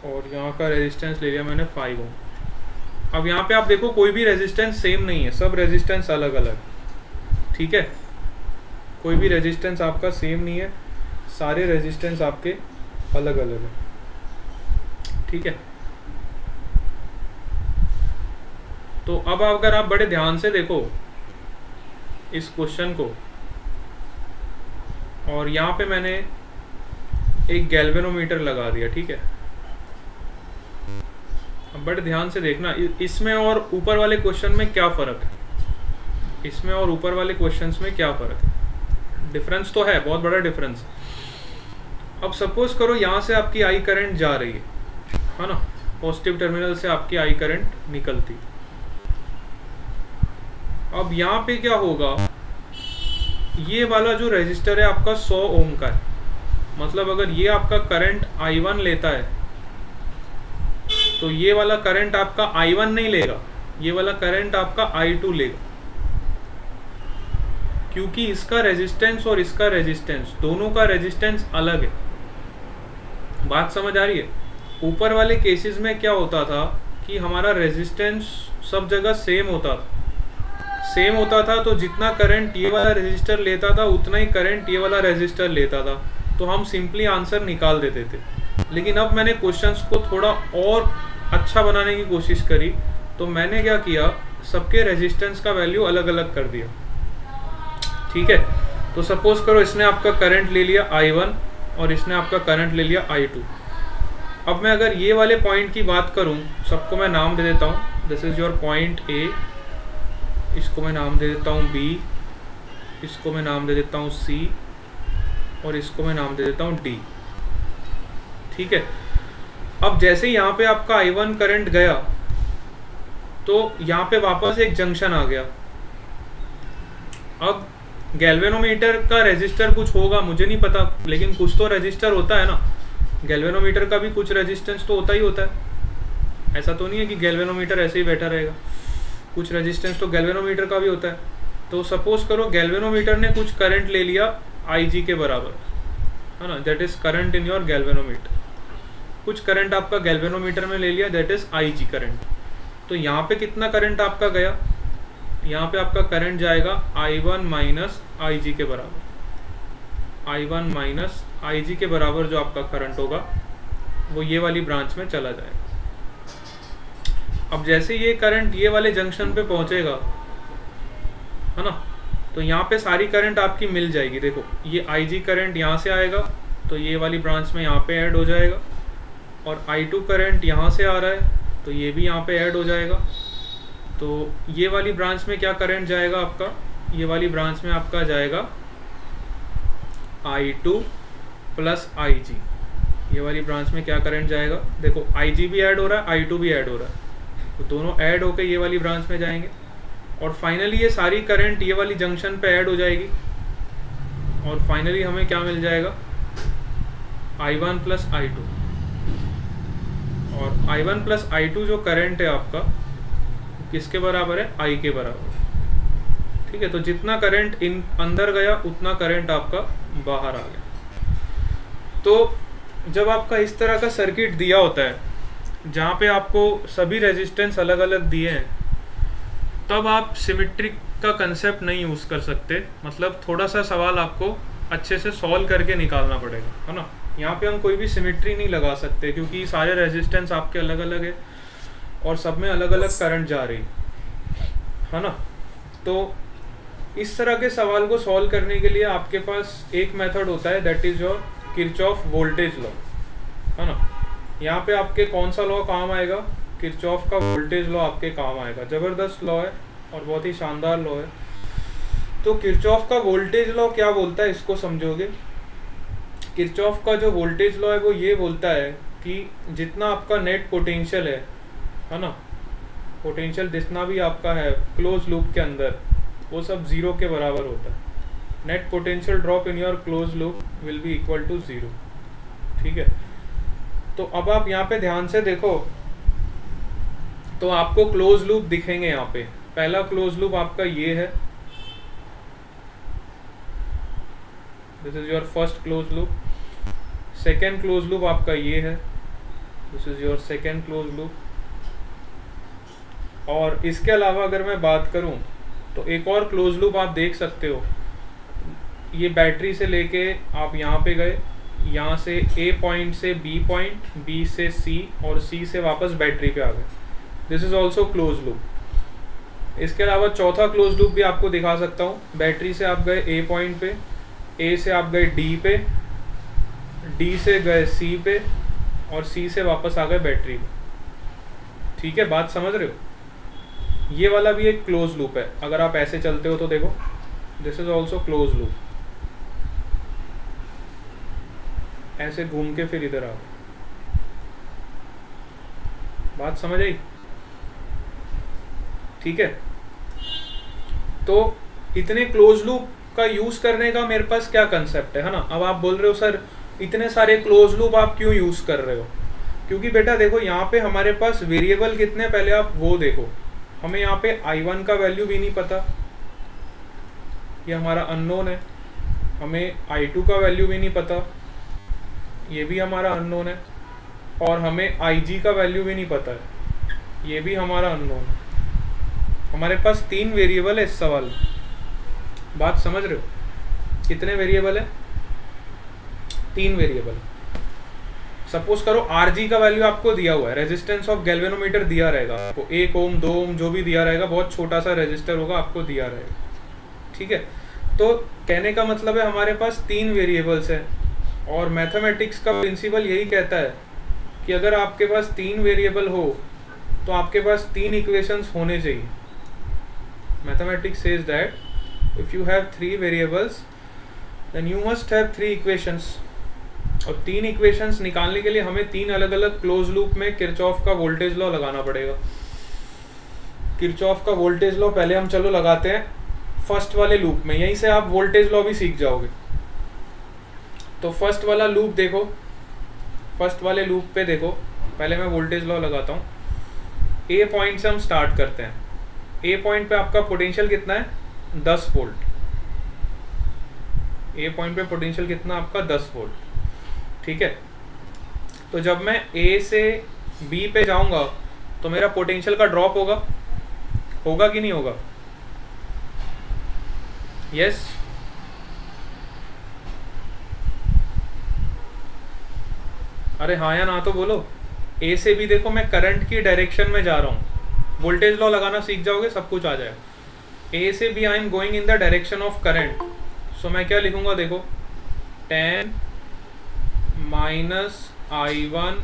और यहाँ का रेजिस्टेंस ले लिया मैंने 5 ओम। अब यहाँ पे आप देखो कोई भी रेजिस्टेंस सेम नहीं है, सब रेजिस्टेंस अलग अलग। ठीक है, कोई भी रेजिस्टेंस आपका सेम नहीं है, सारे रेजिस्टेंस आपके अलग अलग है। ठीक है, तो अब अगर आप बड़े ध्यान से देखो इस क्वेश्चन को, और यहाँ पे मैंने एक गैल्वेनोमीटर लगा दिया। ठीक है, अब बड़े ध्यान से देखना, इसमें और ऊपर वाले क्वेश्चन में क्या फ़र्क है, इसमें और ऊपर वाले क्वेश्चंस में क्या फ़र्क है। डिफरेंस तो है, बहुत बड़ा डिफरेंस। अब सपोज करो यहाँ से आपकी आई करंट जा रही है ना, पॉजिटिव टर्मिनल से आपकी आई करंट निकलती। अब यहाँ पे क्या होगा, ये वाला जो रेजिस्टर है आपका 100 ओम का है, मतलब अगर ये आपका करंट I1 लेता है तो ये वाला करंट आपका I1 नहीं लेगा, ये वाला करंट आपका I2 लेगा, क्योंकि इसका रेजिस्टेंस और इसका रेजिस्टेंस दोनों का रेजिस्टेंस अलग है। बात समझ आ रही है? ऊपर वाले केसेस में क्या होता था कि हमारा रेजिस्टेंस सब जगह सेम होता था, तो जितना करंट ये वाला रेजिस्टर लेता था उतना ही करंट ये वाला रेजिस्टर लेता था, तो हम सिंपली आंसर निकाल देते थे। लेकिन अब मैंने क्वेश्चंस को थोड़ा और अच्छा बनाने की कोशिश करी, तो मैंने क्या किया, सबके रेजिस्टेंस का वैल्यू अलग अलग कर दिया। ठीक है, तो सपोज करो इसने आपका करंट ले लिया I1 और इसने आपका करंट ले लिया I2। अब मैं अगर ये वाले पॉइंट की बात करूं, सबको मैं नाम दे देता हूं, this is your point A, इसको मैं नाम दे देता हूं B, इसको मैं नाम दे देता हूं C, और इसको मैं नाम दे देता हूं D। ठीक है, अब जैसे ही यहाँ पे आपका I1 करंट गया तो यहाँ पे वापस एक जंक्शन आ गया। अब गैल्वेनोमीटर का रेजिस्टर कुछ होगा, मुझे नहीं पता, लेकिन कुछ तो रेजिस्टर होता है ना। गैल्वेनोमीटर का भी कुछ रेजिस्टेंस तो होता ही होता है, ऐसा तो नहीं है कि गैल्वेनोमीटर ऐसे ही बैठा रहेगा, कुछ रेजिस्टेंस तो गैल्वेनोमीटर का भी होता है। तो सपोज करो गैल्वेनोमीटर ने कुछ करंट ले लिया IG के बराबर, है ना, that is current in your galvanometer. कुछ करंट आपका गैल्वेनोमीटर में ले लिया, दैट इज IG करंट। तो यहाँ पे कितना करंट आपका गया, यहाँ पे आपका करंट जाएगा I1 माइनस IG के बराबर। I1 माइनस IG के बराबर जो आपका करंट होगा वो ये वाली ब्रांच में चला जाएगा। अब जैसे ये करंट ये वाले जंक्शन पे पहुंचेगा, है ना, तो यहाँ पे सारी करंट आपकी मिल जाएगी। देखो ये IG करंट यहाँ से आएगा तो ये वाली ब्रांच में यहाँ पे ऐड हो जाएगा, और I2 करंट यहाँ से आ रहा है तो ये भी यहाँ पे ऐड हो जाएगा। तो ये वाली ब्रांच में क्या करंट जाएगा आपका, ये वाली ब्रांच में आपका जाएगा I2 प्लस IG। ये वाली ब्रांच में क्या करंट जाएगा, देखो IG भी ऐड हो रहा है, I2 भी ऐड हो रहा है, तो दोनों ऐड होके ये वाली ब्रांच में जाएंगे, और फाइनली ये सारी करंट ये वाली जंक्शन पे ऐड हो जाएगी, और फाइनली हमें क्या मिल जाएगा, I1 प्लस I2। और I1 प्लस I2 जो करंट है आपका किसके बराबर है, I के बराबर। ठीक है, तो जितना करंट इन अंदर गया उतना करंट आपका बाहर आ गया। तो जब आपका इस तरह का सर्किट दिया होता है जहाँ पे आपको सभी रेजिस्टेंस अलग अलग दिए हैं, तब आप सिमेट्रिक का कंसेप्ट नहीं यूज़ कर सकते। मतलब थोड़ा सा सवाल आपको अच्छे से सॉल्व करके निकालना पड़ेगा, है ना। यहाँ पे हम कोई भी सिमेट्री नहीं लगा सकते क्योंकि सारे रेजिस्टेंस आपके अलग अलग है और सब में अलग अलग करंट जा रही है ना। तो इस तरह के सवाल को सॉल्व करने के लिए आपके पास एक मेथड होता है, that is your Kirchhoff voltage law, है ना। यहाँ पे आपके कौन सा लॉ काम आएगा, किरचॉफ का वोल्टेज लॉ आपके काम आएगा। ज़बरदस्त लॉ है और बहुत ही शानदार लॉ है। तो किरचॉफ का वोल्टेज लॉ क्या बोलता है, इसको समझोगे। किरचॉफ का जो वोल्टेज लॉ है वो ये बोलता है कि जितना आपका नेट पोटेंशियल है ना, पोटेंशियल जितना भी आपका है क्लोज लूप के अंदर, वो सब जीरो के बराबर होता है। Net potential drop in your close loop will be equal to zero. ठीक है, तो अब आप यहाँ पे ध्यान से देखो तो आपको क्लोज लूप दिखेंगे। यहाँ पे पहला क्लोज लूप आपका ये है, this is your first close loop. Second close loop आपका ये है, this is your second close loop. और इसके अलावा अगर मैं बात करूं तो एक और क्लोज लूप आप देख सकते हो। ये बैटरी से लेके आप यहाँ पे गए, यहाँ से A पॉइंट से B पॉइंट, B से C और C से वापस बैटरी पे आ गए, this is also close loop. इसके अलावा चौथा क्लोज लूप भी आपको दिखा सकता हूँ। बैटरी से आप गए A पॉइंट पे, A से आप गए D पे, D से गए C पे और C से वापस आ गए बैटरी पे। ठीक है, बात समझ रहे हो। ये वाला भी एक क्लोज लूप है। अगर आप ऐसे चलते हो तो देखो, this is also close loop. ऐसे घूम के फिर इधर आओ, बात समझ आई। ठीक है, तो इतने क्लोज लूप का यूज करने का मेरे पास क्या कंसेप्ट है ना। अब आप बोल रहे हो सर इतने सारे क्लोज लूप आप क्यों यूज कर रहे हो, क्योंकि बेटा देखो यहाँ पे हमारे पास वेरिएबल कितने, पहले आप वो देखो। हमें यहाँ पे I1 का वैल्यू भी नहीं पता, ये हमारा अननोन है। हमें I2 का वैल्यू भी नहीं पता, ये भी हमारा अननोन है। और हमें IG का वैल्यू भी नहीं पता है, ये भी हमारा अननोन है। हमारे पास 3 वेरिएबल है इस सवाल में, बात समझ रहे हो। कितने वेरिएबल है, 3 वेरिएबल। सपोज करो RG का वैल्यू आपको दिया हुआ है, रेजिस्टेंस ऑफ गैल्वेनोमीटर दिया रहेगा आपको, 1 ओम 2 ओम जो भी दिया रहेगा, बहुत छोटा सा रेजिस्टर होगा आपको दिया रहेगा। ठीक है, तो कहने का मतलब है हमारे पास 3 वेरिएबल्स हैं। और मैथमेटिक्स का प्रिंसिपल यही कहता है कि अगर आपके पास 3 वेरिएबल हो तो आपके पास 3 इक्वेशंस होने चाहिए। Mathematics says that if you have 3 variables then you must have 3 equations. और 3 इक्वेशंस निकालने के लिए हमें 3 अलग अलग क्लोज लूप में किरचॉफ का वोल्टेज लॉ लगाना पड़ेगा। किरचॉफ का वोल्टेज लॉ पहले हम चलो लगाते हैं, फर्स्ट वाले लूप में, यहीं से आप वोल्टेज लॉ भी सीख जाओगे। तो फर्स्ट वाला लूप देखो, फर्स्ट वाले लूप पे देखो, पहले मैं वोल्टेज लॉ लगाता हूँ। ए पॉइंट से हम स्टार्ट करते हैं। ए पॉइंट पे आपका पोटेंशियल कितना है? 10 वोल्ट। ए पॉइंट पे पोटेंशियल कितना आपका? 10 वोल्ट, ठीक है। तो जब मैं ए से बी पे जाऊंगा तो मेरा पोटेंशियल का ड्रॉप होगा कि नहीं होगा? यस अरे हाँ या ना तो बोलो। ए से बी देखो, मैं करंट की डायरेक्शन में जा रहा हूँ। वोल्टेज लॉ लगाना सीख जाओगे, सब कुछ आ जाएगा। ए से B I am going in the direction of current, so मैं क्या लिखूंगा देखो, 10 minus I1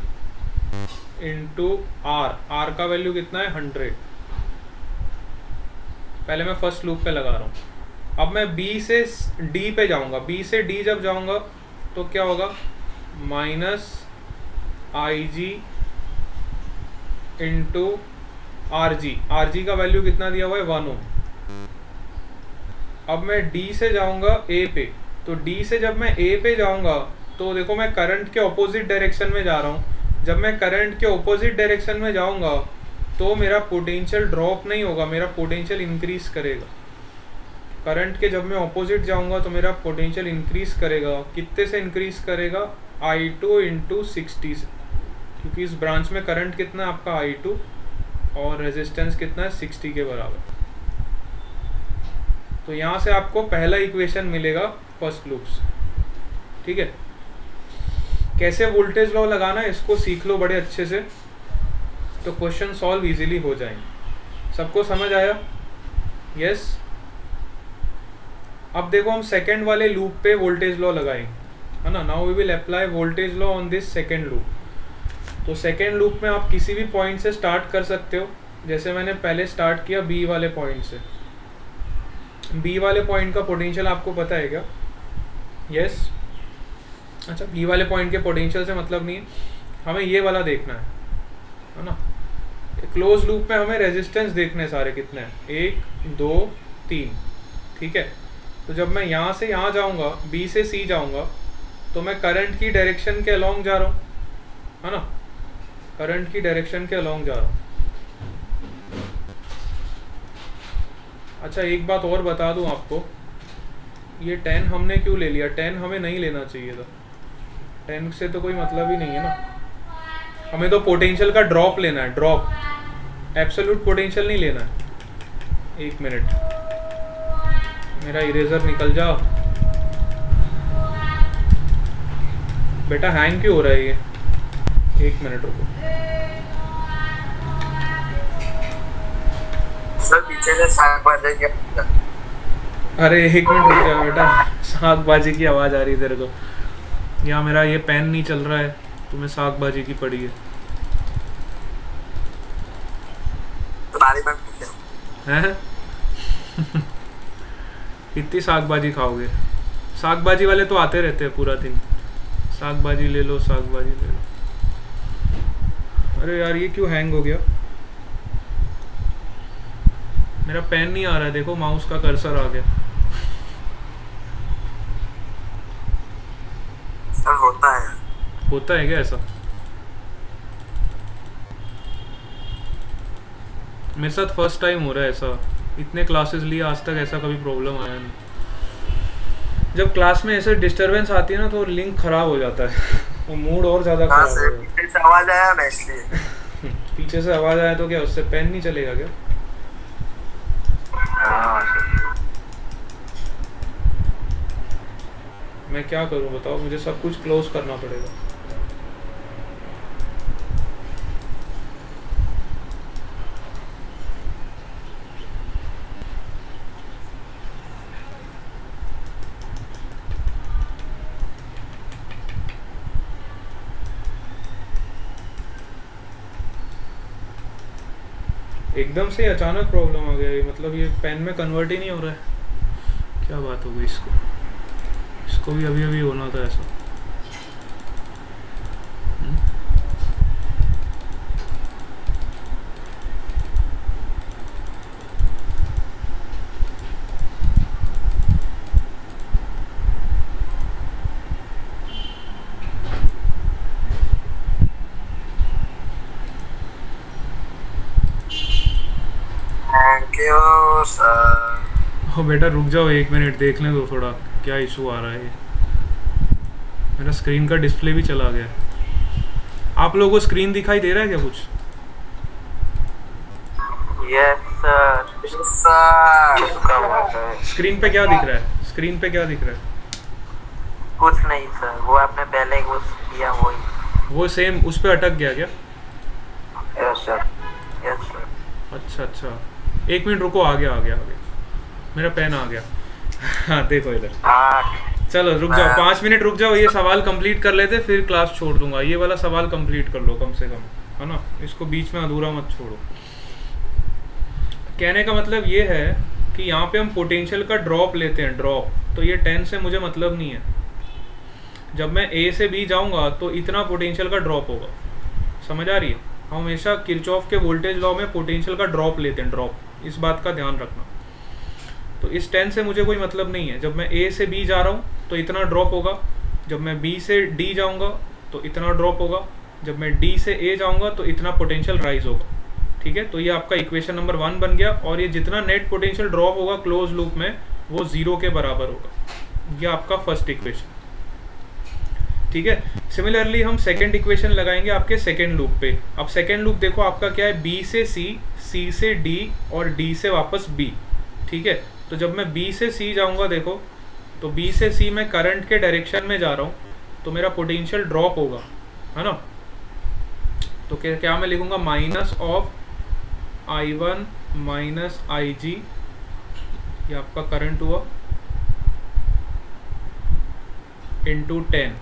into r. R का वैल्यू कितना है? 100। पहले मैं फर्स्ट लूप पे लगा रहा हूँ। अब मैं बी से डी पे जाऊंगा। बी से डी जब जाऊंगा तो क्या होगा? Minus IG into RG। RG का वैल्यू कितना दिया हुआ है? 1 ओम। अब मैं D से जाऊंगा A पे, तो D से जब मैं A पे जाऊंगा तो देखो मैं करंट के ऑपोजिट डायरेक्शन में जा रहा हूँ। जब मैं करंट के ऑपोजिट डायरेक्शन में जाऊंगा तो मेरा पोटेंशियल ड्रॉप नहीं होगा, मेरा पोटेंशियल इंक्रीज करेगा। करंट के जब मैं ऑपोजिट जाऊंगा तो मेरा पोटेंशियल इंक्रीज करेगा। कितने से इंक्रीज करेगा? I2 इंटू 60 से, क्योंकि इस ब्रांच में करंट कितना है आपका? I2 और रेजिस्टेंस कितना है? 60 के बराबर। तो यहाँ से आपको पहला इक्वेशन मिलेगा फर्स्ट लूप से, ठीक है। कैसे वोल्टेज लॉ लगाना है इसको सीख लो बड़े अच्छे से, तो क्वेश्चन सॉल्व इजीली हो जाएंगे। सबको समझ आया? यस। अब देखो हम सेकंड वाले लूप पे वोल्टेज लॉ लगाएंगे, है ना। Now we will apply voltage law on this second loop. तो सेकेंड लूप में आप किसी भी पॉइंट से स्टार्ट कर सकते हो। जैसे मैंने पहले स्टार्ट किया बी वाले पॉइंट से। बी वाले पॉइंट का पोटेंशियल आपको पता है क्या? यस। अच्छा, बी वाले पॉइंट के पोटेंशियल से मतलब नहीं है, हमें ये वाला देखना है ना। क्लोज लूप में हमें रेजिस्टेंस देखने सारे कितने हैं? 1 2 3, ठीक है। तो जब मैं यहाँ से यहाँ जाऊँगा, बी से सी जाऊँगा, तो मैं करंट की डायरेक्शन के अलोंग जा रहा हूँ, है ना। करंट की डायरेक्शन के अलोंग जा रहा हूँ। अच्छा, एक बात और बता दूं आपको, ये 10 हमने क्यों ले लिया? 10 हमें नहीं लेना चाहिए था। 10 से तो कोई मतलब ही नहीं है ना। हमें तो पोटेंशियल का ड्रॉप लेना है, ड्रॉप, एब्सोल्यूट पोटेंशियल नहीं लेना है। एक मिनट, मेरा इरेजर निकल जा बेटा। हैंग क्यों हो रहा है ये? एक मिनट रुको। सर पीछे से साग बाजे क्या? अरे एक मिनट रुक जा बेटा, सागबाजी की आवाज़ आ रही है तेरे को। यहाँ मेरा ये पेन नहीं चल रहा है, तुम्हें सागबाजी की पड़ी है। तुम्हारी मैं हैं? कितनी सागबाजी खाओगे? सागबाजी वाले तो आते रहते हैं पूरा दिन, सागबाजी ले लो, सागबाजी ले लो। अरे यार ये क्यों हैंग हो गया? मेरा पेन नहीं आ रहा है, देखो माउस का कर्सर आ गया। सर होता है क्या ऐसा? मेरे साथ फर्स्ट टाइम हो रहा है ऐसा। इतने क्लासेस लिए आज तक ऐसा कभी प्रॉब्लम आया नहीं। जब क्लास में ऐसे डिस्टरबेंस आती है ना तो लिंक खराब हो जाता है, वो मूड और ज़्यादा खराब हो जाता है। पीछे से आवाज आया ना इसलिए। पीछे से आवाज़ आया तो क्या उससे पेन नहीं चलेगा क्या? मैं क्या करूं बताओ, मुझे सब कुछ क्लोज करना पड़ेगा। एकदम से अचानक प्रॉब्लम आ गया ये, मतलब ये पेन में कन्वर्ट ही नहीं हो रहा है। क्या बात हो गई इसको? इसको भी अभी अभी होना था ऐसा। सर। हो बेटा रुक जाओ 1 मिनट, देख लें तो थोड़ा क्या इशू आ रहा है। मेरा स्क्रीन का डिस्प्ले भी चला गया। आप लोगों को स्क्रीन दिखाई दे रहा है क्या कुछ? Yes sir. सर स्क्रीन पे क्या दिख रहा है? स्क्रीन पे क्या दिख रहा है? कुछ नहीं सर, वो आपने पहले वो किया वही। वो सेम उस पे अटक गया क्या? Yes sir. Yes sir. अच्छा अच्छा, 1 मिनट रुको, आ गया मेरा पेन आ गया। हाँ देखो इधर। 8। चलो रुक जाओ 5 मिनट रुक जाओ, ये सवाल कंप्लीट कर लेते फिर क्लास छोड़ दूंगा। ये वाला सवाल कंप्लीट कर लो कम से कम, है ना, इसको बीच में अधूरा मत छोड़ो। कहने का मतलब ये है कि यहाँ पे हम पोटेंशियल का ड्रॉप लेते हैं, ड्रॉप। तो ये 10 से मुझे मतलब नहीं है। जब मैं ए से बी जाऊँगा तो इतना पोटेंशियल का ड्रॉप होगा, समझ आ रही है? हम हमेशा किरचॉफ के वोल्टेज लॉ में पोटेंशियल का ड्रॉप लेते हैं, ड्रॉप, इस बात का ध्यान रखना। तो इस 10 से मुझे कोई मतलब नहीं है। जब मैं ए से बी जा रहा हूँ तो इतना ड्रॉप होगा, जब मैं बी से डी जाऊँगा तो इतना ड्रॉप होगा, जब मैं डी से ए जाऊँगा तो इतना पोटेंशियल राइज होगा। ठीक है, तो ये आपका इक्वेशन नंबर 1 बन गया। और ये जितना नेट पोटेंशियल ड्रॉप होगा क्लोज लूप में वो 0 के बराबर होगा। ये आपका फर्स्ट इक्वेशन। ठीक है, सिमिलरली हम सेकेंड इक्वेशन लगाएंगे आपके सेकेंड लूप पे। अब सेकेंड लूप देखो आपका क्या है, बी से सी, सी से डी और डी से वापस बी। ठीक है, तो जब मैं बी से सी जाऊंगा देखो, तो बी से सी मैं करंट के डायरेक्शन में जा रहा हूँ तो मेरा पोटेंशियल ड्रॉप होगा, है ना। तो क्या मैं लिखूंगा, minus of I1 minus IG, ये आपका करंट हुआ, इंटू 10।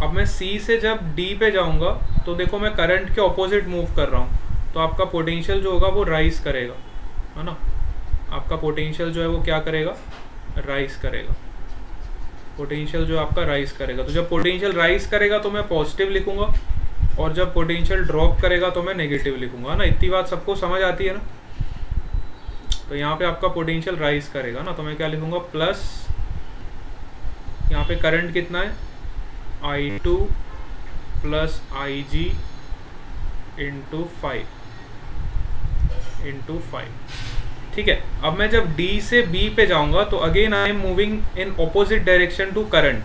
अब मैं C से जब D पे जाऊंगा तो देखो मैं करंट के ऑपोजिट मूव कर रहा हूँ, तो आपका पोटेंशियल जो होगा वो राइज करेगा, है ना। आपका पोटेंशियल जो है वो क्या करेगा, राइज करेगा। पोटेंशियल जो आपका राइज करेगा, तो जब पोटेंशियल राइज करेगा तो मैं पॉजिटिव लिखूंगा और जब पोटेंशियल ड्रॉप करेगा तो मैं नेगेटिव लिखूंगा, ना। इतनी बात सबको समझ आती है ना। तो यहाँ पे आपका पोटेंशियल राइज करेगा ना, तो मैं क्या लिखूंगा, प्लस यहाँ पे करंट कितना है, I2 प्लस IG इंटू 5। ठीक है, अब मैं जब D से B पे जाऊंगा तो again I am moving in opposite direction to current,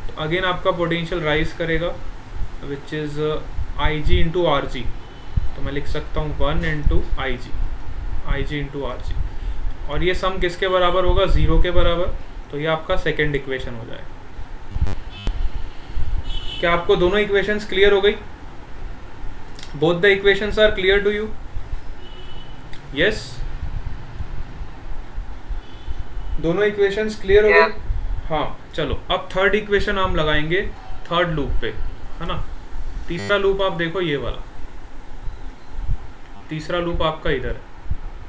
तो अगेन आपका पोटेंशियल राइज करेगा which is IG into RG। तो मैं लिख सकता हूँ 1 इंटू IG इंटू RG, और ये सम किसके बराबर होगा, 0 के बराबर। तो ये आपका सेकेंड इक्वेशन हो जाएगा। क्या आपको दोनों इक्वेशंस क्लियर हो गई? Both the equations are clear to you? Yes, दोनों इक्वेशंस क्लियर हो गई? हाँ, चलो अब थर्ड इक्वेशन हम लगाएंगे थर्ड लूप पे, है ना। तीसरा लूप आप देखो, ये वाला तीसरा लूप आपका इधर है,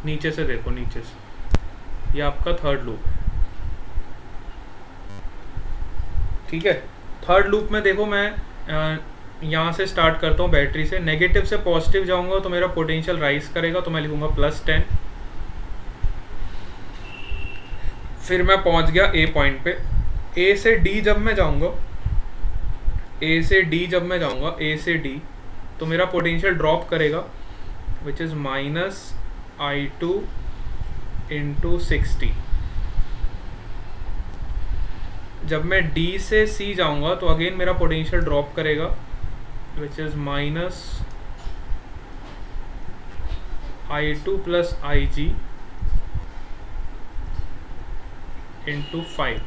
नीचे से देखो, नीचे से, ये आपका थर्ड लूप है। ठीक है, थर्ड लूप में देखो मैं यहाँ से स्टार्ट करता हूँ बैटरी से, नेगेटिव से पॉजिटिव जाऊंगा तो मेरा पोटेंशियल राइज करेगा, तो मैं लिखूंगा +10। फिर मैं पहुंच गया ए पॉइंट पे। ए से डी जब मैं जाऊंगा, ए से डी तो मेरा पोटेंशियल ड्रॉप करेगा विच इज -I2 इंटू 60। जब मैं D से C जाऊंगा तो अगेन मेरा पोटेंशियल ड्रॉप करेगा which is -I2 plus IG into 5।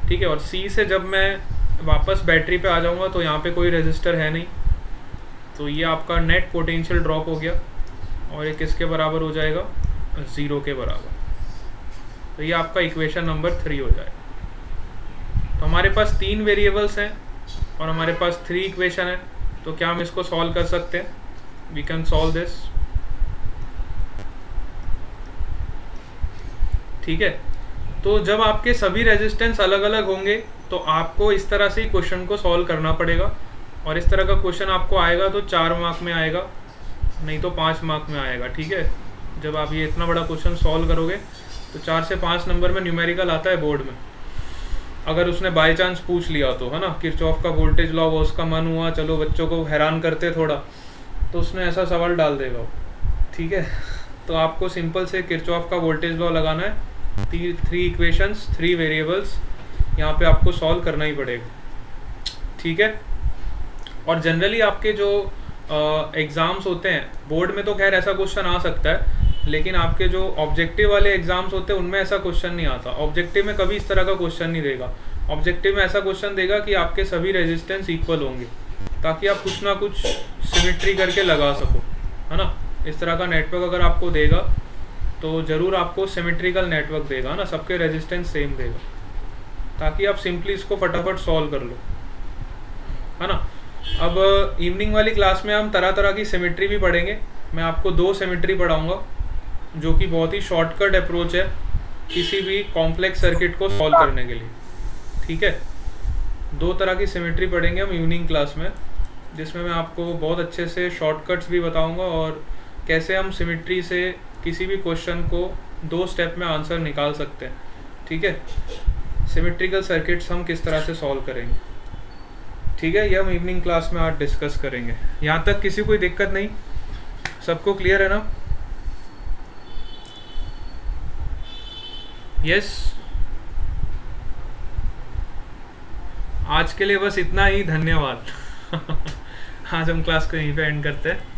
ठीक है, और C से जब मैं वापस बैटरी पे आ जाऊंगा तो यहाँ पे कोई रेजिस्टर है नहीं, तो ये आपका नेट पोटेंशियल ड्रॉप हो गया और ये किसके बराबर हो जाएगा, 0 के बराबर। तो ये आपका इक्वेशन नंबर 3 हो जाएगा। तो हमारे पास 3 वेरिएबल्स हैं और हमारे पास 3 इक्वेशन है, तो क्या हम इसको सॉल्व कर सकते हैं? We can solve this. ठीक है, तो जब आपके सभी रेजिस्टेंस अलग अलग होंगे तो आपको इस तरह से ही क्वेश्चन को सॉल्व करना पड़ेगा, और इस तरह का क्वेश्चन आपको आएगा तो 4 मार्क में आएगा, नहीं तो 5 मार्क में आएगा। ठीक है, जब आप ये इतना बड़ा क्वेश्चन सॉल्व करोगे तो 4 से 5 नंबर में न्यूमेरिकल आता है बोर्ड में। अगर उसने बाय चांस पूछ लिया तो, है ना, किरचॉफ का वोल्टेज लॉ, वो उसका मन हुआ चलो बच्चों को हैरान करते थोड़ा, तो उसने ऐसा सवाल डाल देगा, ठीक है, तो आपको सिंपल से किरचॉफ का वोल्टेज लॉ लगाना है। 3 इक्वेशंस 3 वेरिएबल्स यहाँ पे आपको सॉल्व करना ही पड़ेगा, ठीक है। और जनरली आपके जो एग्ज़ाम्स होते हैं बोर्ड में तो खैर ऐसा क्वेश्चन आ सकता है, लेकिन आपके जो ऑब्जेक्टिव वाले एग्ज़ाम्स होते हैं उनमें ऐसा क्वेश्चन नहीं आता। ऑब्जेक्टिव में कभी इस तरह का क्वेश्चन नहीं देगा। ऑब्जेक्टिव में ऐसा क्वेश्चन देगा कि आपके सभी रेजिस्टेंस इक्वल होंगे, ताकि आप कुछ ना कुछ सिमेट्री करके लगा सको, है ना। इस तरह का नेटवर्क अगर आपको देगा तो ज़रूर आपको सिमेट्रिकल नेटवर्क देगा ना, सबके रेजिस्टेंस सेम देगा, ताकि आप सिंपली इसको फटाफट सॉल्व कर लो, है ना। अब इवनिंग वाली क्लास में हम तरह तरह की सिमेट्री भी पढ़ेंगे। मैं आपको 2 सिमेट्री पढ़ाऊँगा जो कि बहुत ही शॉर्टकट अप्रोच है किसी भी कॉम्प्लेक्स सर्किट को सॉल्व करने के लिए, ठीक है। 2 तरह की सिमेट्री पढ़ेंगे हम इवनिंग क्लास में, जिसमें मैं आपको बहुत अच्छे से शॉर्टकट्स भी बताऊंगा और कैसे हम सिमेट्री से किसी भी क्वेश्चन को 2 स्टेप में आंसर निकाल सकते हैं, ठीक है। सिमेट्रिकल सर्किट्स हम किस तरह से सॉल्व करेंगे, ठीक है। ये हम इवनिंग क्लास में आज डिस्कस करेंगे। यहाँ तक किसी कोई दिक्कत नहीं, सबको क्लियर है ना? यस, आज के लिए बस इतना ही, धन्यवाद। आज हम क्लास को यहीं पे एंड करते हैं।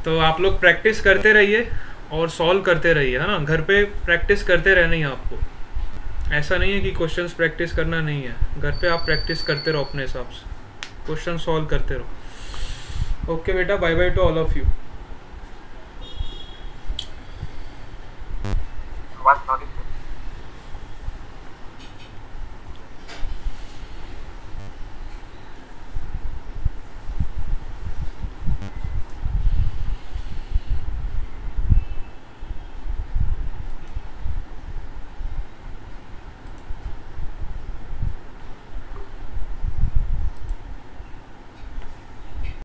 तो आप लोग प्रैक्टिस करते रहिए और सॉल्व करते रहिए, है ना। घर पे प्रैक्टिस करते रहना ही आपको, ऐसा नहीं है कि क्वेश्चंस प्रैक्टिस करना नहीं है। घर पे आप प्रैक्टिस करते रहो अपने हिसाब से, क्वेश्चन सॉल्व करते रहो। ओके बेटा, bye bye to all of you.